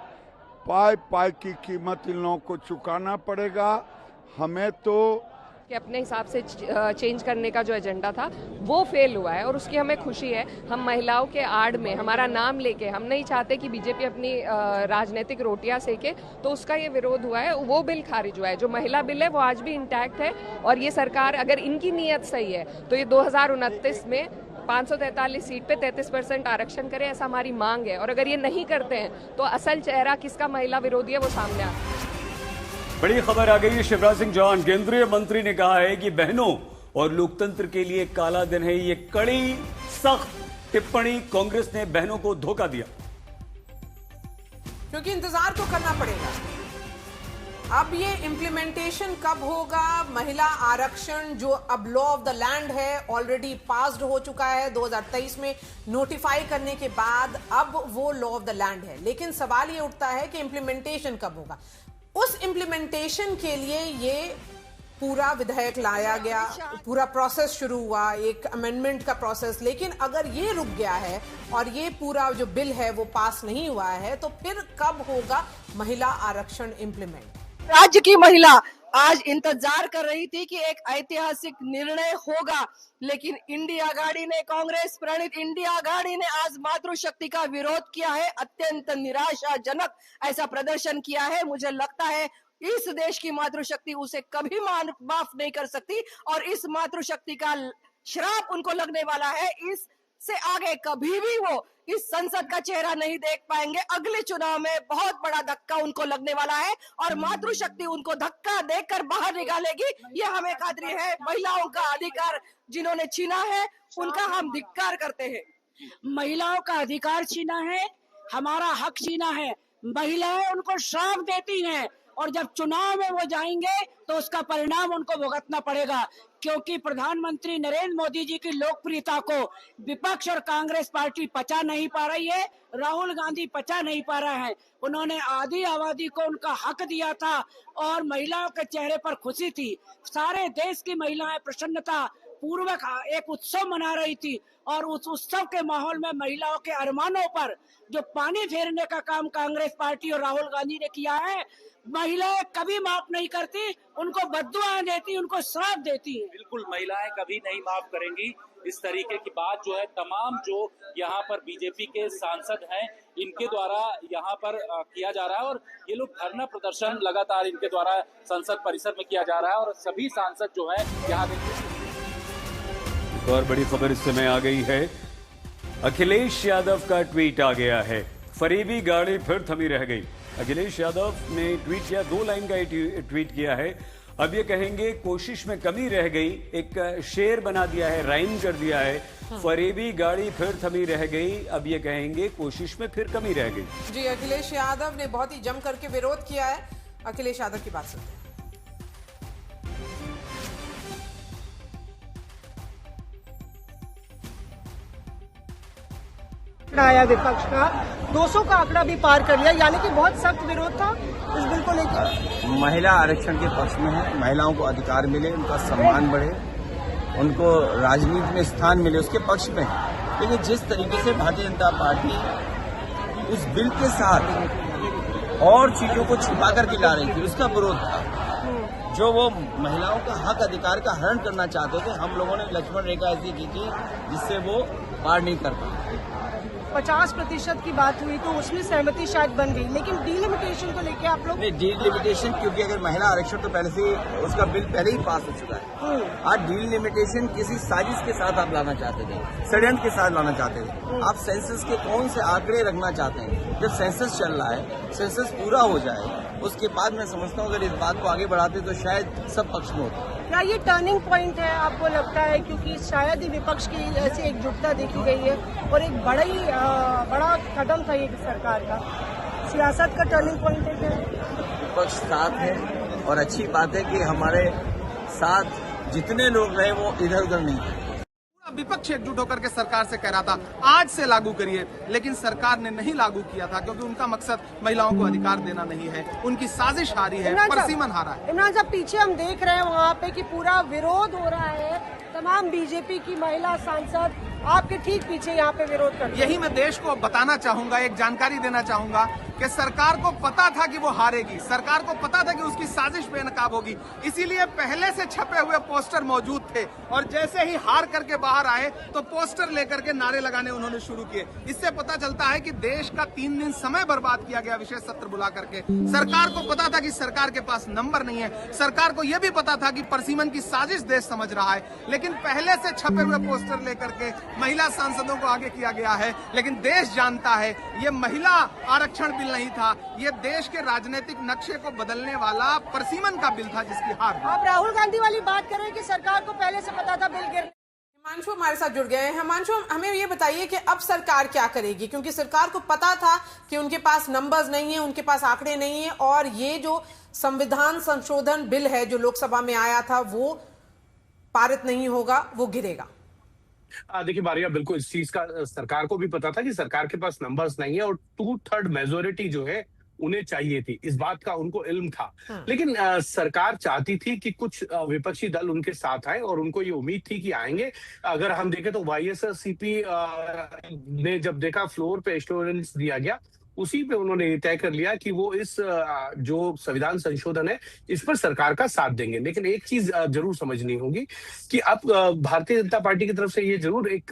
Speaker 13: पाई पाई की कीमत इन लोगों को चुकाना पड़ेगा। हमें तो
Speaker 14: कि अपने हिसाब से चेंज करने का जो एजेंडा था वो फेल हुआ है और उसकी हमें खुशी है। हम महिलाओं के आड़ में हमारा नाम लेके, हम नहीं चाहते कि बीजेपी अपनी राजनीतिक रोटियां सेके, तो उसका ये विरोध हुआ है। वो बिल खारिज हुआ है। जो महिला बिल है वो आज भी इंटैक्ट है और ये सरकार, अगर इनकी नीयत सही है तो ये 2029 में 543 सीट पे 33% आरक्षण करे, ऐसा हमारी मांग है। और अगर ये नहीं करते हैं तो असल चेहरा किसका महिला विरोधी है वो सामने आता है।
Speaker 1: बड़ी खबर आ गई है। शिवराज सिंह चौहान केंद्रीय मंत्री ने कहा है कि बहनों और लोकतंत्र के लिए काला दिन है। ये कड़ी सख्त टिप्पणी, कांग्रेस ने बहनों को धोखा दिया।
Speaker 9: क्योंकि इंतजार तो करना पड़ेगा। अब ये इम्प्लीमेंटेशन कब होगा? महिला आरक्षण जो अब लॉ ऑफ द लैंड है, ऑलरेडी पास्ड हो चुका है 2023 में नोटिफाई करने के बाद, अब वो लॉ ऑफ द लैंड है। लेकिन सवाल ये उठता है कि इम्प्लीमेंटेशन कब होगा। उस इम्प्लीमेंटेशन के लिए ये पूरा विधेयक लाया गया, पूरा प्रोसेस शुरू हुआ, एक अमेंडमेंट का प्रोसेस। लेकिन अगर ये रुक गया है और ये पूरा जो बिल है वो पास नहीं हुआ है, तो फिर कब होगा महिला आरक्षण इम्प्लीमेंट?
Speaker 5: राज्य की महिला आज इंतजार कर रही थी कि एक ऐतिहासिक निर्णय होगा, लेकिन इंडिया आघाड़ी ने, कांग्रेस प्रणीत इंडिया आघाड़ी ने आज मातृशक्ति का विरोध किया है। अत्यंत निराशाजनक ऐसा प्रदर्शन किया है। मुझे लगता है इस देश की मातृशक्ति उसे कभी माफ नहीं कर सकती और इस मातृशक्ति का श्राप उनको लगने वाला है। इससे आगे कभी भी वो इस संसद का चेहरा नहीं देख पाएंगे। अगले चुनाव में बहुत बड़ा धक्का उनको लगने वाला है और मातृशक्ति उनको धक्का देकर बाहर निकालेगी, ये हमें खातरी है। महिलाओं का अधिकार जिन्होंने छीना है उनका हम धिक्कार करते हैं।
Speaker 3: महिलाओं का अधिकार छीना है, हमारा हक छीना है। महिलाएं उनको श्राप देती हैं और जब चुनाव में वो जाएंगे तो उसका परिणाम उनको भुगतना पड़ेगा, क्योंकि प्रधानमंत्री नरेंद्र मोदी जी की लोकप्रियता को विपक्ष और कांग्रेस पार्टी पचा नहीं पा रही है। राहुल गांधी पचा नहीं पा रहा है। उन्होंने आधी आबादी को उनका हक दिया था और महिलाओं के चेहरे पर खुशी थी। सारे देश की महिलाएं प्रसन्नता पूर्वक एक उत्सव मना रही थी और उस उत्सव के माहौल में महिलाओं के अरमानों पर जो पानी फेरने का काम कांग्रेस पार्टी और राहुल गांधी ने किया है, महिलाएं कभी माफ नहीं करती, उनको बद्दुआएं देती, उनको श्राप देती हैं।
Speaker 4: बिल्कुल, महिलाएं कभी नहीं माफ करेंगी। इस तरीके की बात जो है तमाम जो यहाँ पर बीजेपी के सांसद हैं इनके द्वारा यहाँ पर किया जा रहा है और ये लोग धरना प्रदर्शन लगातार इनके द्वारा संसद परिसर में किया जा रहा है और सभी सांसद जो है यहाँ
Speaker 1: और बड़ी खबर इस समय आ गई है। अखिलेश यादव का ट्वीट आ गया है। फरेबी गाड़ी फिर थमी रह गई। अखिलेश यादव ने ट्वीट किया, 2 लाइन का ट्वीट किया है। अब ये कहेंगे कोशिश में कमी रह गई, एक शेर बना दिया है, राइम कर दिया है। फरेबी गाड़ी फिर थमी रह गई, अब ये कहेंगे कोशिश में फिर कमी रह गई।
Speaker 9: जी, अखिलेश यादव ने बहुत ही जम करके विरोध किया है। अखिलेश यादव की बात सुनते हैं।
Speaker 7: आया विपक्ष का 200 का आंकड़ा भी पार कर लिया, यानी कि बहुत सख्त विरोध था इस बिल को लेकर।
Speaker 15: महिला आरक्षण के पक्ष में है, महिलाओं को अधिकार मिले, उनका सम्मान बढ़े, उनको राजनीति में स्थान मिले, उसके पक्ष में है। लेकिन जिस तरीके से भारतीय जनता पार्टी उस बिल के साथ और चीजों को छिपा करके ला रही थी, उसका विरोध था। जो वो महिलाओं का हक अधिकार का हरण करना चाहते थे, हम लोगों ने लक्ष्मण रेखा ऐसी खींची जिससे वो पार नहीं कर पाए।
Speaker 7: 50% की बात हुई तो उसमें सहमति शायद बन गई, लेकिन डीलिमिटेशन को लेके आप लोग
Speaker 15: नहीं, डीलिमिटेशन क्योंकि अगर महिला आरक्षण तो पहले से उसका बिल पहले ही पास हो चुका है। आज डीलिमिटेशन किसी साजिश के साथ आप लाना चाहते थे, षड्यंत्र के साथ लाना चाहते थे। आप सेंसस के कौन से आंकड़े रखना चाहते हैं? जब सेंसस चल रहा है, सेंसस पूरा हो जाए, उसके बाद मैं समझता हूँ अगर इस बात को आगे बढ़ाते तो शायद सब पक्ष में होता।
Speaker 7: क्या ये टर्निंग पॉइंट है आपको लगता है? क्योंकि शायद ही विपक्ष की ऐसी एकजुटता देखी गई है और एक बड़ा कदम था ये सरकार का, सियासत का टर्निंग पॉइंट है क्या?
Speaker 15: विपक्ष साथ है और अच्छी बात है कि हमारे साथ जितने लोग रहे वो इधर उधर नहीं है।
Speaker 7: विपक्ष एकजुट होकर के सरकार से कह रहा था आज से लागू करिए, लेकिन सरकार ने नहीं लागू किया था क्योंकि उनका मकसद महिलाओं को अधिकार देना नहीं है, उनकी साजिश हारी है, परसीमन हारा है। इमरान साहब, पीछे हम देख रहे हैं वहाँ पे कि पूरा विरोध हो रहा है, तमाम बीजेपी की महिला सांसद आपके ठीक पीछे यहाँ पे विरोध कर रही है। यही मैं देश को बताना चाहूंगा, एक जानकारी देना चाहूंगा कि सरकार को पता था कि वो हारेगी, सरकार को पता था कि उसकी साजिश बेनकाब होगी, इसीलिए पहले से छपे हुए पोस्टर मौजूद थे और जैसे ही हार करके बाहर आए तो पोस्टर लेकर के नारे लगाने उन्होंने शुरू किए। इससे पता चलता है कि देश का 3 दिन समय बर्बाद किया गया विशेष सत्र बुला करके। सरकार को पता था कि सरकार के पास नंबर नहीं है, सरकार को यह भी पता था कि परसीमन की साजिश देश समझ रहा है, लेकिन पहले से छपे हुए पोस्टर लेकर के महिला सांसदों को आगे किया गया है। लेकिन देश जानता है ये महिला आरक्षण बिल नहीं था, ये देश के राजनीतिक नक्शे को बदलने वाला परसीमन का बिल था जिसकी हार। आप राहुल गांधी वाली बात करें कि सरकार को पहले से पता था बिल गिर।
Speaker 9: हिमांशु हमारे साथ जुड़ गए हैं। हिमांशु, हमें ये बताइए कि अब सरकार क्या करेगी, क्योंकि सरकार को पता था कि उनके पास नंबर्स नहीं है, उनके पास आंकड़े नहीं है और ये जो संविधान संशोधन बिल है जो लोकसभा में आया था वो पारित नहीं होगा, वो गिरेगा।
Speaker 2: देखिए मारिया, बिल्कुल इस चीज का सरकार को भी पता था कि सरकार के पास नंबर्स नहीं है और 2/3 मेजोरिटी जो है उन्हें चाहिए थी, इस बात का उनको इल्म था। लेकिन सरकार चाहती थी कि कुछ विपक्षी दल उनके साथ आए और उनको ये उम्मीद थी कि आएंगे। अगर हम देखें तो वाईएसआरसीपी ने जब देखा फ्लोर पे एश्योरेंस दिया गया, उसी पे उन्होंने ये तय कर लिया कि वो इस जो संविधान संशोधन है इस पर सरकार का साथ देंगे। लेकिन एक चीज जरूर समझनी होगी कि अब भारतीय जनता पार्टी की तरफ से ये जरूर एक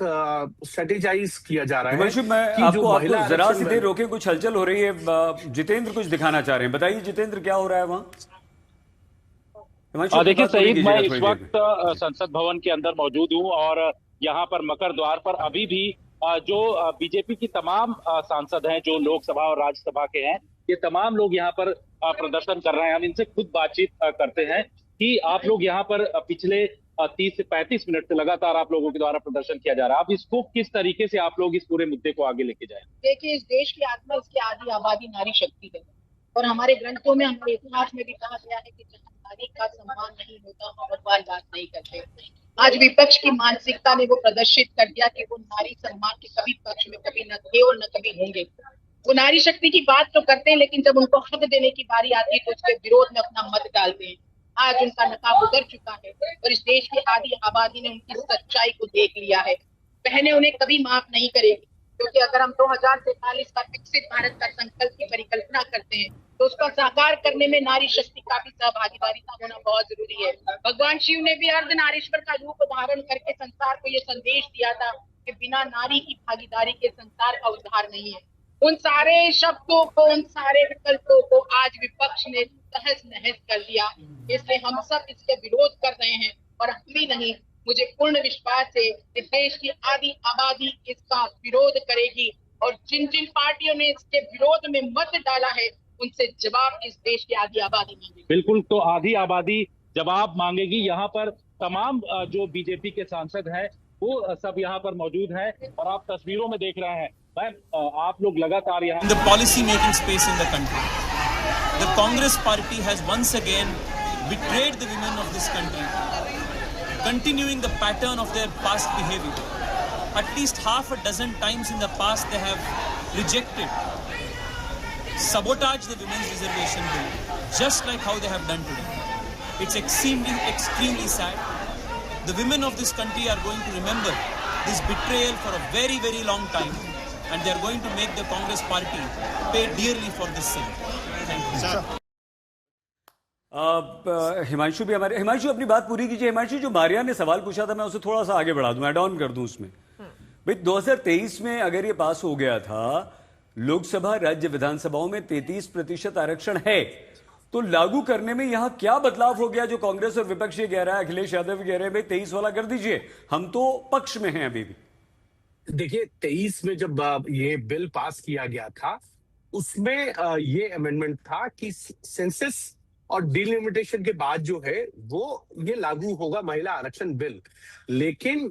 Speaker 2: स्ट्रेटेजाइज किया जा रहा है।
Speaker 1: मैं आपको जरा सी देर रोके, कुछ हलचल हो रही है, जितेंद्र कुछ दिखाना चाह रहे हैं, बताइए जितेंद्र क्या हो रहा है वहाँ?
Speaker 4: देखिए सईद, मैं इस वक्त संसद भवन के अंदर मौजूद हूँ और यहाँ पर मकर द्वार पर अभी भी जो बीजेपी की तमाम सांसद हैं जो लोकसभा और राज्यसभा के हैं, ये तमाम लोग यहाँ पर प्रदर्शन कर रहे हैं। हम इनसे खुद बातचीत करते हैं कि आप लोग यहाँ पर पिछले 30 से 35 मिनट से लगातार आप लोगों के द्वारा प्रदर्शन किया जा रहा है, आप इसको किस तरीके से आप लोग इस पूरे मुद्दे को आगे लेके जाए?
Speaker 3: देखिए, इस देश की आत्मा, इसकी आधी आबादी नारी शक्ति है और हमारे ग्रंथों में, हमारे इतिहास में भी कहा गया है कि जहाँ नारी का सम्मान नहीं होता हम भगवान बात नहीं करते। आज विपक्ष की मानसिकता ने वो प्रदर्शित कर दिया कि वो नारी सम्मान के कभी पक्ष में कभी न थे और न कभी होंगे। वो नारी शक्ति की बात तो करते हैं, लेकिन जब उनको हक देने की बारी आती है तो उसके विरोध में अपना मत डालते हैं। आज उनका नकाब उतर चुका है और इस देश की आधी आबादी ने उनकी सच्चाई को देख लिया है। बहनें उन्हें कभी माफ नहीं करेगी, क्योंकि अगर हम 2047 का विकसित भारत का संकल्प की परिकल्पना करते हैं तो उसका साकार करने में नारी शक्ति का भी सहभागीदारी होना बहुत जरूरी है। भगवान शिव ने भी अर्धनारीश्वर का रूप धारण करके संसार को ये संदेश दिया था कि बिना नारी की भागीदारी के संसार का उद्धार नहीं है। उन सारे शब्दों को, उन सारे विकल्पों को आज विपक्ष ने तहस नहस कर दिया। इसलिए हम सब इसके विरोध कर रहे हैं और हम भी नहीं, मुझे पूर्ण विश्वास है कि देश की आधी आबादी इसका विरोध करेगी और जिन जिन पार्टियों ने इसके विरोध में मत डाला है उनसे जवाब इस देश की आधी आबादी मांगेगी।
Speaker 4: बिल्कुल, तो आधी आबादी जवाब मांगेगी। यहाँ पर तमाम जो बीजेपी के सांसद हैं वो सब यहाँ पर मौजूद हैं और आप तस्वीरों में देख रहे हैं। मैम, आप लोग लगातार यहाँ
Speaker 16: the policy making space in the country, the Congress party has once again betrayed the women of this country, continuing the pattern of their past behavior. At least half a dozen times in the past they have rejected, sabotaged the women's reservation bill, just like how they have done today. It's extremely sad. The women of this country are going to remember this betrayal for a very, very long time, and they are going to make the Congress party pay dearly for this sin. Thank you.
Speaker 1: Himanshu भी हमारे, हिमांशु अपनी बात पूरी कीजिए। हिमांशु, जो मारिया ने सवाल पूछा था मैं उसे थोड़ा सा आगे बढ़ा दूं, ऐड ऑन कर दूं उसमें। भाई 2023 में अगर ये पास हो गया था, लोकसभा राज्य विधानसभाओं में 33% आरक्षण है, तो लागू करने में यहां क्या बदलाव हो गया जो कांग्रेस और विपक्ष ये कह रहा है? अखिलेश यादव भी कह रहे हैं भाई 23 वाला कर दीजिए, हम तो पक्ष में हैं अभी भी।
Speaker 2: देखिए 23 में जब ये बिल पास किया गया था, उसमें ये अमेंडमेंट था कि सेंसस और डिलिमिटेशन के बाद जो है वो ये लागू होगा महिला आरक्षण बिल। लेकिन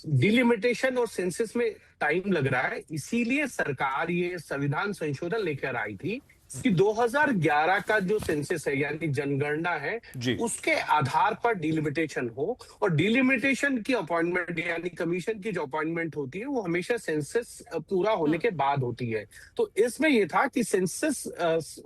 Speaker 2: डिलिमिटेशन और सेंसस में टाइम लग रहा है, इसीलिए सरकार ये संविधान संशोधन लेकर आई थी कि 2011 का जो सेंसस है यानी जनगणना है, उसके आधार पर डिलिमिटेशन हो, और डिलिमिटेशन की अपॉइंटमेंट यानी कमीशन की जो अपॉइंटमेंट होती है वो हमेशा सेंसस पूरा होने के बाद होती है। तो इसमें ये था कि सेंसस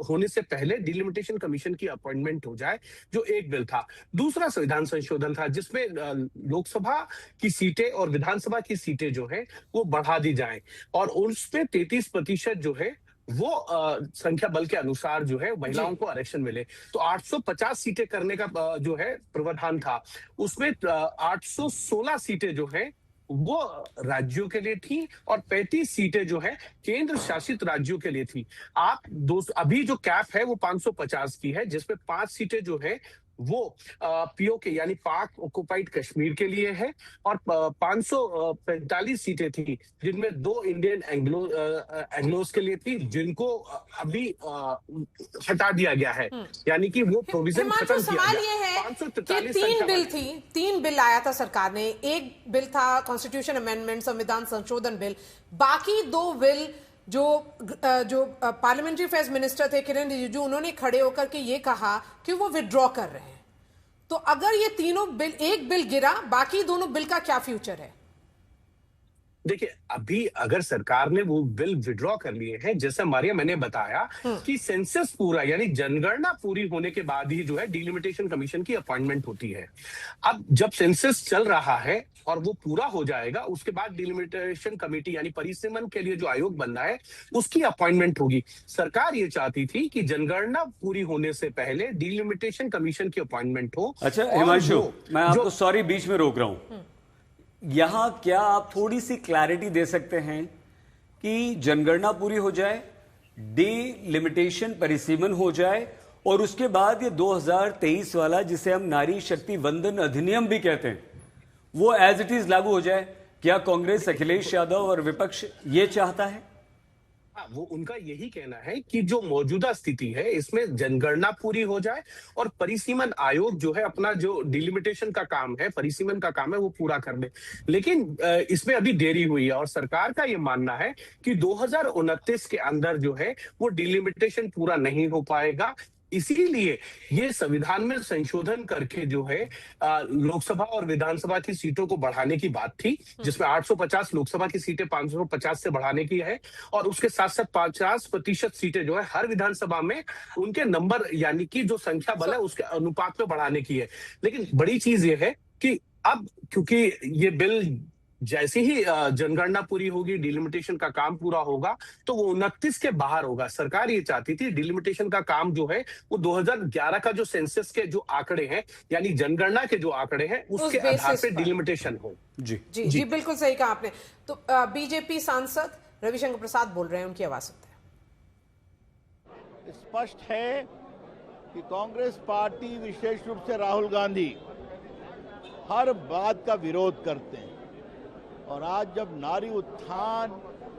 Speaker 2: होने से पहले डिलिमिटेशन कमीशन की अपॉइंटमेंट हो जाए, जो एक बिल था। दूसरा संविधान संशोधन था जिसमें लोकसभा की सीटें और विधानसभा की सीटें जो है वो बढ़ा दी जाए, और उसपे 33% जो है वो संख्या बल के अनुसार जो है महिलाओं को आरक्षण मिले। तो 850 सीटें करने का जो है प्रावधान था, उसमें 816 सीटें जो है वो राज्यों के लिए थी और 35 सीटें जो है केंद्र शासित राज्यों के लिए थी। अभी जो कैप है वो 550 की है, जिसमें 5 सीटें जो है वो पीओके यानी पाक ऑक्युपाइड कश्मीर के लिए है, और 545 सीटें थी जिनमें 2 इंडियन एंग्लोस के लिए थी, जिनको अभी हटा दिया गया है, यानी कि वो प्रोविजन खत्म किया गया।
Speaker 9: सवाल ये है कि 3 बिल आया था सरकार ने, एक बिल था कॉन्स्टिट्यूशन अमेंडमेंट संविधान संशोधन बिल, बाकी 2 बिल जो पार्लियामेंट्री अफेयर्स मिनिस्टर थे किरण रिजिजू, उन्होंने खड़े होकर के ये कहा कि वो विड्रॉ कर रहे हैं। तो अगर ये तीनों बिल, एक बिल गिरा, बाकी दोनों बिल का क्या फ्यूचर है?
Speaker 2: देखिए अभी अगर सरकार ने वो बिल विड्रॉ कर लिए हैं, जैसे मारिया मैंने बताया कि सेंसस पूरा यानी जनगणना पूरी होने के बाद ही जो है डिलिमिटेशन कमीशन की अपॉइंटमेंट होती है। अब जब सेंसस चल रहा है और वो पूरा हो जाएगा, उसके बाद डिलिमिटेशन कमेटी यानी परिसीमन के लिए जो आयोग बनना है उसकी अपॉइंटमेंट होगी। सरकार ये चाहती थी कि जनगणना पूरी होने से पहले डिलिमिटेशन कमीशन की अपॉइंटमेंट हो।
Speaker 1: अच्छा हिमांशु, मैं आपको सॉरी बीच में रोक रहा हूं, यहां क्या आप थोड़ी सी क्लैरिटी दे सकते हैं कि जनगणना पूरी हो जाए, डिलिमिटेशन परिसीमन हो जाए, और उसके बाद ये 2023 वाला जिसे हम नारी शक्ति वंदन अधिनियम भी कहते हैं वो एज इट इज लागू हो जाए? क्या कांग्रेस, अखिलेश यादव और विपक्ष ये चाहता है?
Speaker 2: वो उनका यही कहना है कि जो मौजूदा स्थिति है इसमें जनगणना पूरी हो जाए और परिसीमन आयोग जो है अपना जो डिलिमिटेशन का काम है, परिसीमन का काम है, वो पूरा कर ले। लेकिन इसमें अभी देरी हुई है और सरकार का ये मानना है कि 2029 के अंदर जो है वो डिलिमिटेशन पूरा नहीं हो पाएगा। इसीलिए ये संविधान में संशोधन करके जो है लोकसभा और विधानसभा की सीटों को बढ़ाने की बात थी, जिसमें 850 लोकसभा की सीटें 550 से बढ़ाने की है, और उसके साथ साथ 50% सीटें जो है हर विधानसभा में उनके नंबर यानी कि जो संख्या बल है उसके अनुपात में बढ़ाने की है। लेकिन बड़ी चीज ये है कि अब क्योंकि ये बिल जैसे ही जनगणना पूरी होगी, डिलिमिटेशन का काम पूरा होगा, तो वो 29 के बाहर होगा। सरकार ये चाहती थी डिलिमिटेशन का काम जो है वो 2011 का जो सेंसस के जो आंकड़े हैं यानी जनगणना के जो आंकड़े हैं उसके आधार पे डिलिमिटेशन हो।
Speaker 9: जी बिल्कुल सही कहा आपने। तो बीजेपी सांसद रविशंकर प्रसाद बोल रहे हैं, उनकी आवाज सुनते हैं।
Speaker 12: स्पष्ट है कि कांग्रेस पार्टी विशेष रूप से राहुल गांधी हर बात का विरोध करते हैं, और आज जब नारी उत्थान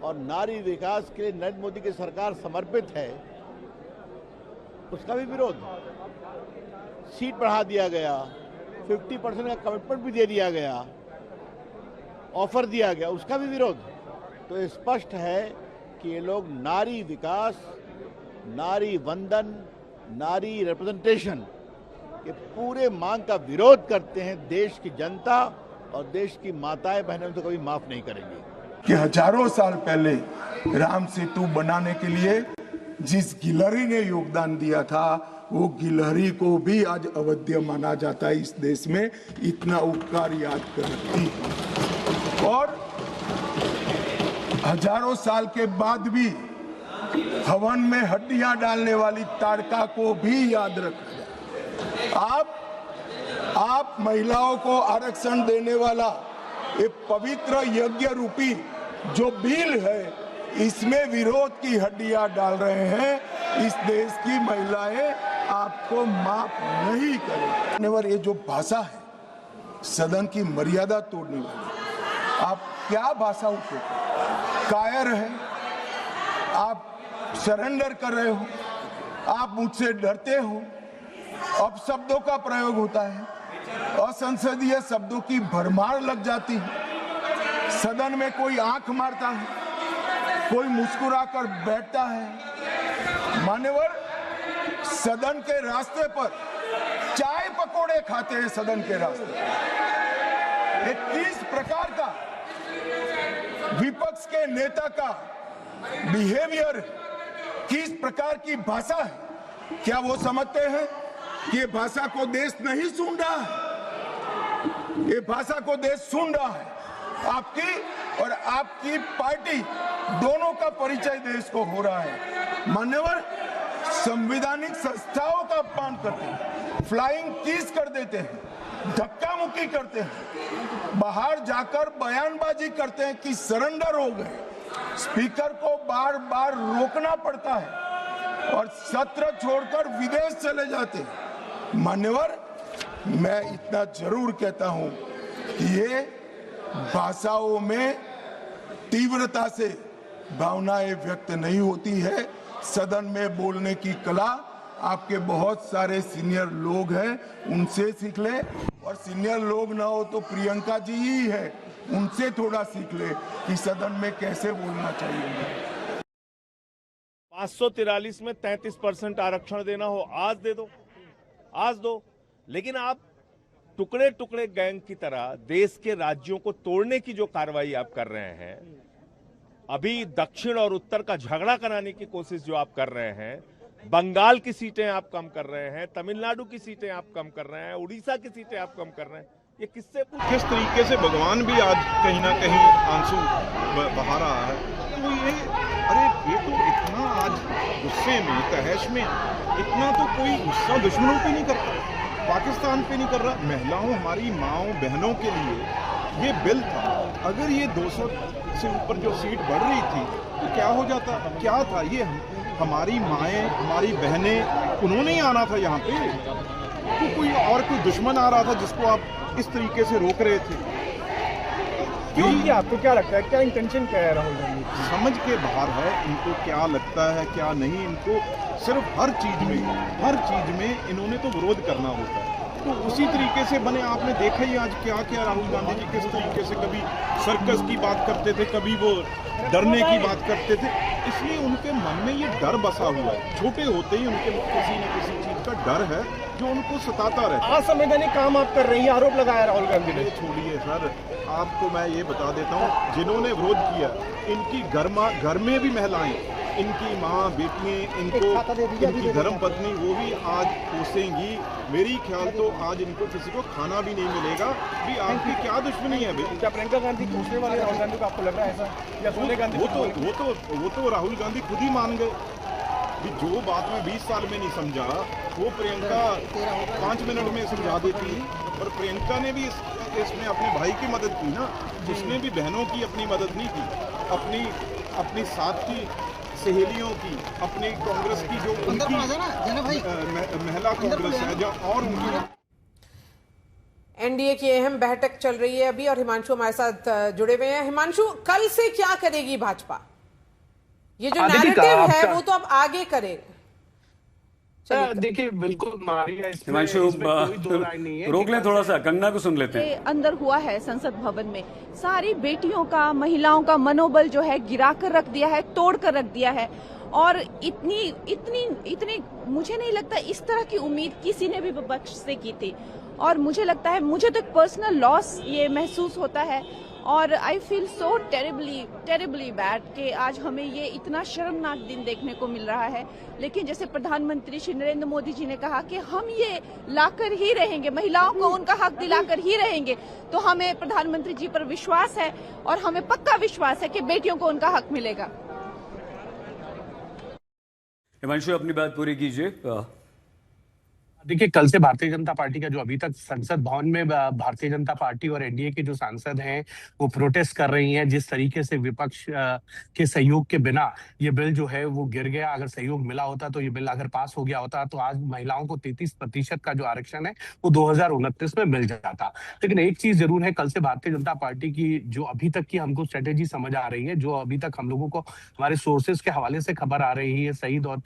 Speaker 12: और नारी विकास के लिए नरेंद्र मोदी की सरकार समर्पित है, उसका भी विरोध। सीट बढ़ा दिया गया, 50% का कमिटमेंट भी दे दिया गया, ऑफर दिया गया, उसका भी विरोध। तो स्पष्ट है कि ये लोग नारी विकास, नारी वंदन, नारी रिप्रेजेंटेशन के पूरे मांग का विरोध करते हैं। देश की जनता और देश की माताएं बहनों तो कभी माफ नहीं करेंगी।
Speaker 17: कि हजारों साल पहले राम सेतु बनाने के लिए जिस गिलहरी ने योगदान दिया था, वो गिलहरी को भी आज अवध्य माना जाता है इस देश में, इतना उपकार याद करती है। और हजारों साल के बाद भी हवन में हड्डियां डालने वाली ताड़का को भी याद रखा जाए। आप महिलाओं को आरक्षण देने वाला एक पवित्र यज्ञ रूपी जो बिल है, इसमें विरोध की हड्डियां डाल रहे हैं। इस देश की महिलाएं आपको माफ नहीं करेंगी। ये जो भाषा है सदन की मर्यादा तोड़ने वाली, आप क्या भाषा उपयोग कायर है, आप सरेंडर कर रहे हो, आप मुझसे डरते हो, अपशब्दों का प्रयोग होता है, असंसदीय शब्दों की भरमार लग जाती है। सदन में कोई आंख मारता है, कोई मुस्कुराकर बैठता है। मान्यवर, सदन के रास्ते पर चाय पकोड़े खाते हैं। सदन के रास्ते पर किस प्रकार का विपक्ष के नेता का बिहेवियर, किस प्रकार की भाषा है, क्या वो समझते हैं कि ये भाषा को देश नहीं सुन रहा है? ये भाषा को देश सुन रहा है। आपकी और आपकी पार्टी दोनों का परिचय देश को हो रहा है। मान्यवर, संवैधानिक संस्थाओं का अपमान करते हैं, फ्लाइंग किस कर देते हैं, धक्का मुक्की करते हैं, बाहर जाकर बयानबाजी करते हैं कि सरेंडर हो गए। स्पीकर को बार बार रोकना पड़ता है और सत्र छोड़कर विदेश चले जाते हैं। मान्यवर, मैं इतना जरूर कहता हूं कि ये भाषाओं में तीव्रता से भावनाएं व्यक्त नहीं होती है। सदन में बोलने की कला आपके बहुत सारे सीनियर लोग हैं, उनसे सीख ले। और सीनियर लोग ना हो तो प्रियंका जी ही है, उनसे थोड़ा सीख ले कि सदन में कैसे बोलना चाहिए।
Speaker 18: 543 में 33% आरक्षण देना हो, आज दे दो, आज दो। लेकिन आप टुकड़े टुकड़े गैंग की तरह देश के राज्यों को तोड़ने की जो कार्रवाई आप कर रहे हैं, अभी दक्षिण और उत्तर का झगड़ा कराने की कोशिश जो आप कर रहे हैं, बंगाल की सीटें आप कम कर रहे हैं, तमिलनाडु की सीटें आप कम कर रहे हैं, उड़ीसा की सीटें आप कम कर रहे हैं, ये किससे
Speaker 19: किस तरीके से भगवान भी आज कहीं ना कहीं आंसू बहा रहा है। तो ये तो इतना आज गुस्से में, तहश में, इतना तो कोई गुस्सा दुश्मनों पे नहीं करता, पाकिस्तान पे नहीं कर रहा। महिलाओं, हमारी माओ बहनों के लिए ये बिल था। अगर ये 200 से ऊपर जो सीट बढ़ रही थी तो क्या हो जाता, क्या था ये? हमारी माएँ, हमारी बहनें, उन्होंने ही आना था यहाँ पे। तो कोई दुश्मन आ रहा था जिसको आप इस तरीके से रोक रहे थे।
Speaker 7: क्यों किया? आपको क्या लगता है, क्या इंटेंशन क्या है राहुल गांधी?
Speaker 19: समझ के बाहर है। इनको क्या लगता है क्या नहीं, इनको सिर्फ हर चीज में इन्होंने तो विरोध करना होता है। तो उसी तरीके से बने। आपने देखा ही आज क्या क्या राहुल गांधी जी किस तरीके से कभी सर्कस की बात करते थे, कभी वो डरने की बात करते थे। इसलिए उनके मन में ये डर बसा हुआ है। छोटे होते ही उनके किसी न किसी चीज का डर है जो उनको सताता रहता है।
Speaker 7: असंवैधानिक काम आप कर रही हैं, आरोप लगाया राहुल गांधी ने।
Speaker 19: छोड़िए सर, आपको मैं ये बता देता हूँ, जिन्होंने विरोध किया, इनकी घर में भी महिलाएं, इनकी माँ, बेटियां, इनकी धर्मपत्नी, वो भी आज कोसेंगी। मेरी ख्याल तो आज इनको किसी को खाना भी नहीं मिलेगा। भी आपकी क्या दुश्मनी है भाई?
Speaker 7: क्या प्रियंका गांधी कोसने वाले राहुल गांधी को आपको लग रहा है ऐसा, या सोनिया गांधी?
Speaker 19: वो तो राहुल गांधी खुद ही मान गए कि जो बात मैं 20 साल में नहीं समझा, वो प्रियंका 5 मिनट में समझा देती। और प्रियंका ने भी इसमें अपने भाई की मदद की ना, उसने भी बहनों की अपनी मदद नहीं की, अपनी साथ की सहेलियों की, अपनी कांग्रेस की जो उनकी महिला कांग्रेस है जो, और उनकी
Speaker 9: एनडीए की अहम बैठक चल रही है अभी, और हिमांशु हमारे साथ जुड़े हुए हैं। हिमांशु, कल से क्या करेगी भाजपा? ये जो नैरेटिव है वो तो अब आगे करेगा।
Speaker 2: देखिए, बिल्कुल मारिया,
Speaker 1: हिमांशु रोक लें थोड़ा सा, कंगना को सुन लेते हैं।
Speaker 20: अंदर हुआ है संसद भवन में, सारी बेटियों का, महिलाओं का मनोबल जो है गिरा कर रख दिया है, तोड़ कर रख दिया है। और इतनी मुझे नहीं लगता इस तरह की उम्मीद किसी ने भी विपक्ष से की थी। और मुझे लगता है, मुझे तो एक पर्सनल लॉस ये महसूस होता है और I feel so terribly bad कि आज हमें ये इतना शर्मनाक दिन देखने को मिल रहा है। लेकिन जैसे प्रधानमंत्री श्री नरेंद्र मोदी जी ने कहा कि हम ये लाकर ही रहेंगे, महिलाओं को उनका हक दिलाकर ही रहेंगे, तो हमें प्रधानमंत्री जी पर विश्वास है और हमें पक्का विश्वास है कि बेटियों को उनका हक मिलेगा।
Speaker 1: हिमांशु, अपनी बात पूरी कीजिए।
Speaker 2: देखिए, कल से भारतीय जनता पार्टी का जो अभी तक संसद भवन में भारतीय जनता पार्टी और एनडीए के जो सांसद हैं वो प्रोटेस्ट कर रही हैं। जिस तरीके से विपक्ष के सहयोग के बिना ये बिल जो है वो गिर गया। अगर सहयोग मिला होता तो ये बिल अगर पास हो गया होता तो आज महिलाओं को 33% का जो आरक्षण है वो 2029 में मिल जाता। लेकिन एक चीज जरूर है, कल से भारतीय जनता पार्टी की जो अभी तक की हमको स्ट्रेटेजी समझ आ रही है, जो अभी तक हम लोगों को हमारे सोर्सेज के हवाले से खबर आ रही है सईद और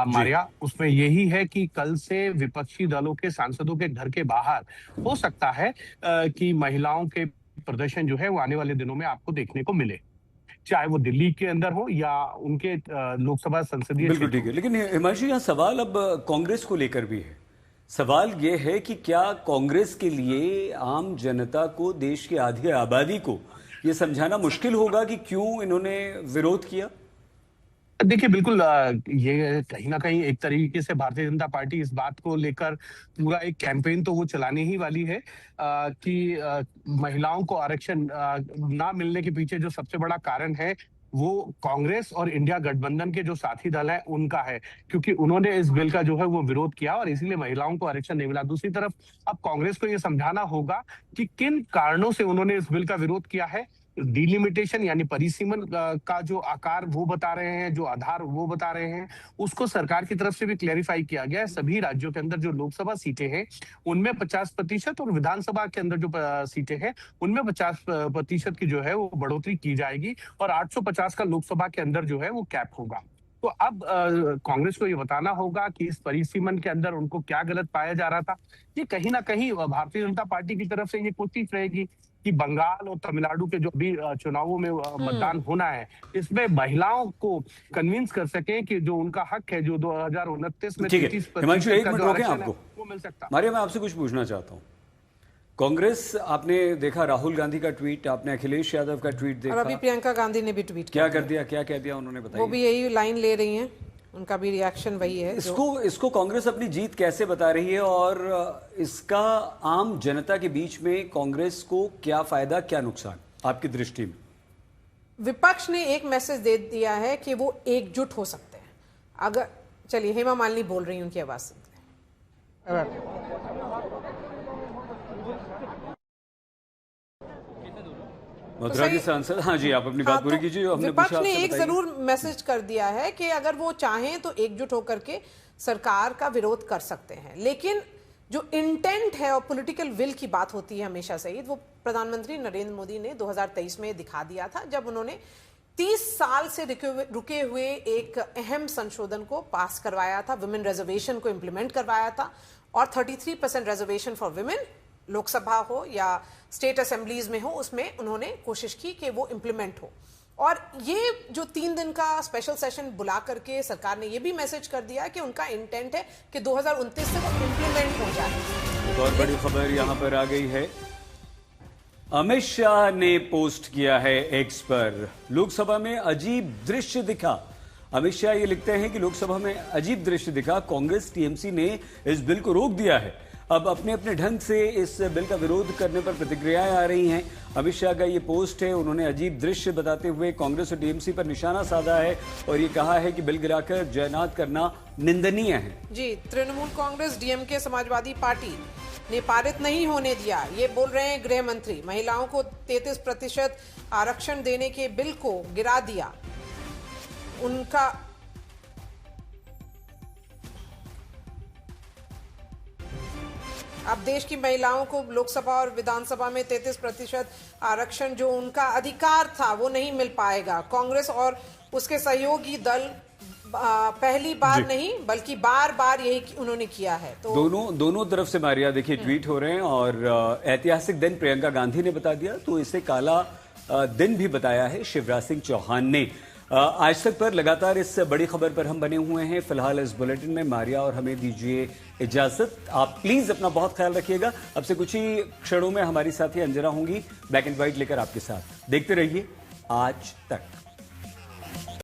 Speaker 2: मारिया, उसमें यही है कि कल से विपक्षी दलों के सांसदों के घर के बाहर हो सकता है कि महिलाओं के प्रदर्शन जो है वो आने वाले दिनों में आपको देखने को मिले, चाहे वो दिल्ली के अंदर हो या उनके लोकसभा संसदीय।
Speaker 1: बिल्कुल ठीक है, लेकिन हिमांशु यहाँ सवाल अब कांग्रेस को लेकर भी है। सवाल ये है कि क्या कांग्रेस के लिए आम जनता को, देश की आधी आबादी को ये समझाना मुश्किल होगा कि क्यों इन्होंने विरोध किया?
Speaker 2: देखिए, बिल्कुल ये कहीं ना कहीं एक तरीके से भारतीय जनता पार्टी इस बात को लेकर पूरा एक कैंपेन तो वो चलाने ही वाली है कि महिलाओं को आरक्षण ना मिलने के पीछे जो सबसे बड़ा कारण है वो कांग्रेस और इंडिया गठबंधन के जो साथी दल है उनका है, क्योंकि उन्होंने इस बिल का जो है वो विरोध किया और इसीलिए महिलाओं को आरक्षण नहीं मिला। दूसरी तरफ अब कांग्रेस को ये समझाना होगा कि किन कारणों से उन्होंने इस बिल का विरोध किया है। डिलिमिटेशन यानी परिसीमन का जो आकार वो बता रहे हैं, जो आधार वो बता रहे हैं, उसको सरकार की तरफ से भी क्लेरिफाई किया गया है। सभी राज्यों के अंदर जो लोकसभा सीटें हैं उनमें 50% और विधानसभा के अंदर जो सीटें हैं उनमें 50% की जो है वो बढ़ोतरी की जाएगी और 850 का लोकसभा के अंदर जो है वो कैप होगा। तो अब कांग्रेस को ये बताना होगा कि इस परिसीमन के अंदर उनको क्या गलत पाया जा रहा था। ये कहीं ना कहीं भारतीय जनता पार्टी की तरफ से ये कोशिश रहेगी कि बंगाल और तमिलनाडु के जो भी चुनावों में मतदान होना है इसमें महिलाओं को कन्विंस कर सके कि जो उनका हक है, जो 2029 में
Speaker 1: 33% का जो आरक्षण है
Speaker 2: वो मिल सकता।
Speaker 1: मारिया, मैं आपसे कुछ पूछना चाहता हूँ। कांग्रेस, आपने देखा राहुल गांधी का ट्वीट, आपने अखिलेश यादव का ट्वीट देखा,
Speaker 9: और अभी प्रियंका गांधी ने भी ट्वीट
Speaker 1: क्या कर दिया, क्या कह दिया उन्होंने, बताइए।
Speaker 9: वो भी यही लाइन ले रही हैं, उनका भी रिएक्शन वही है।
Speaker 1: इसको कांग्रेस अपनी जीत कैसे बता रही है और इसका आम जनता के बीच में कांग्रेस को क्या फायदा, क्या नुकसान आपकी दृष्टि में?
Speaker 9: विपक्ष ने एक मैसेज दे दिया है कि वो एकजुट हो सकते हैं। अगर चलिए हेमा मालिनी बोल रही हैं, उनकी आवाज सुनते हैं।
Speaker 1: मथुरा की सांसद, हाँ जी, आप अपनी बात पूरी कीजिए।
Speaker 9: विपक्ष ने एक जरूर मैसेज कर दिया है कि अगर वो चाहें तो एकजुट होकर के सरकार का विरोध कर सकते हैं, लेकिन जो इंटेंट है और पॉलिटिकल विल की बात होती है हमेशा से ही, वो प्रधानमंत्री नरेंद्र मोदी ने 2023 में दिखा दिया था जब उन्होंने 30 साल से रुके हुए एक अहम संशोधन को पास करवाया था, विमेन रिजर्वेशन को इंप्लीमेंट करवाया था और 33% रिजर्वेशन फॉर विमेन, लोकसभा हो या स्टेट असेंबलीज में हो, उसमें उन्होंने कोशिश की कि वो इंप्लीमेंट हो। और ये जो 3 दिन का स्पेशल सेशन बुला करके सरकार ने ये भी मैसेज कर दिया कि उनका इंटेंट है कि 2029 से वो इंप्लीमेंट हो जाए।
Speaker 1: बहुत बड़ी खबर यहां पर आ गई है। अमित शाह ने पोस्ट किया है एक्स पर, लोकसभा में अजीब दृश्य दिखा। अमित शाह ये लिखते हैं कि लोकसभा में अजीब दृश्य दिखा, कांग्रेस टीएमसी ने इस बिल को रोक दिया है। अब अपने अपने ढंग से इस बिल का विरोध करने पर प्रतिक्रियाएं आ रही हैं। अमित शाह का ये पोस्ट है, उन्होंने अजीब दृश्य बताते हुए कांग्रेस और टीएमसी पर निशाना साधा है और ये कहा है कि बिल गिराकर जयनाद करना निंदनीय है।
Speaker 9: जी, तृणमूल कांग्रेस, डीएमके, समाजवादी पार्टी ने पारित नहीं होने दिया, ये बोल रहे हैं गृह मंत्री। महिलाओं को 33% आरक्षण देने के बिल को गिरा दिया। उनका अब देश की महिलाओं को लोकसभा और विधानसभा में 33% आरक्षण जो उनका अधिकार था वो नहीं मिल पाएगा। कांग्रेस और उसके सहयोगी दल पहली बार नहीं बल्कि बार बार यही उन्होंने किया है। तो
Speaker 1: दोनों तरफ से मारिया देखिए ट्वीट हो रहे हैं और ऐतिहासिक दिन प्रियंका गांधी ने बता दिया, तो इसे काला दिन भी बताया है शिवराज सिंह चौहान ने। आज तक पर लगातार इस बड़ी खबर पर हम बने हुए हैं। फिलहाल इस बुलेटिन में मारिया और हमें दीजिए इजाजत। आप प्लीज अपना बहुत ख्याल रखिएगा। अब से कुछ ही क्षणों में हमारी साथी अंजना होंगी ब्लैक एंड व्हाइट लेकर आपके साथ। देखते रहिए आज तक।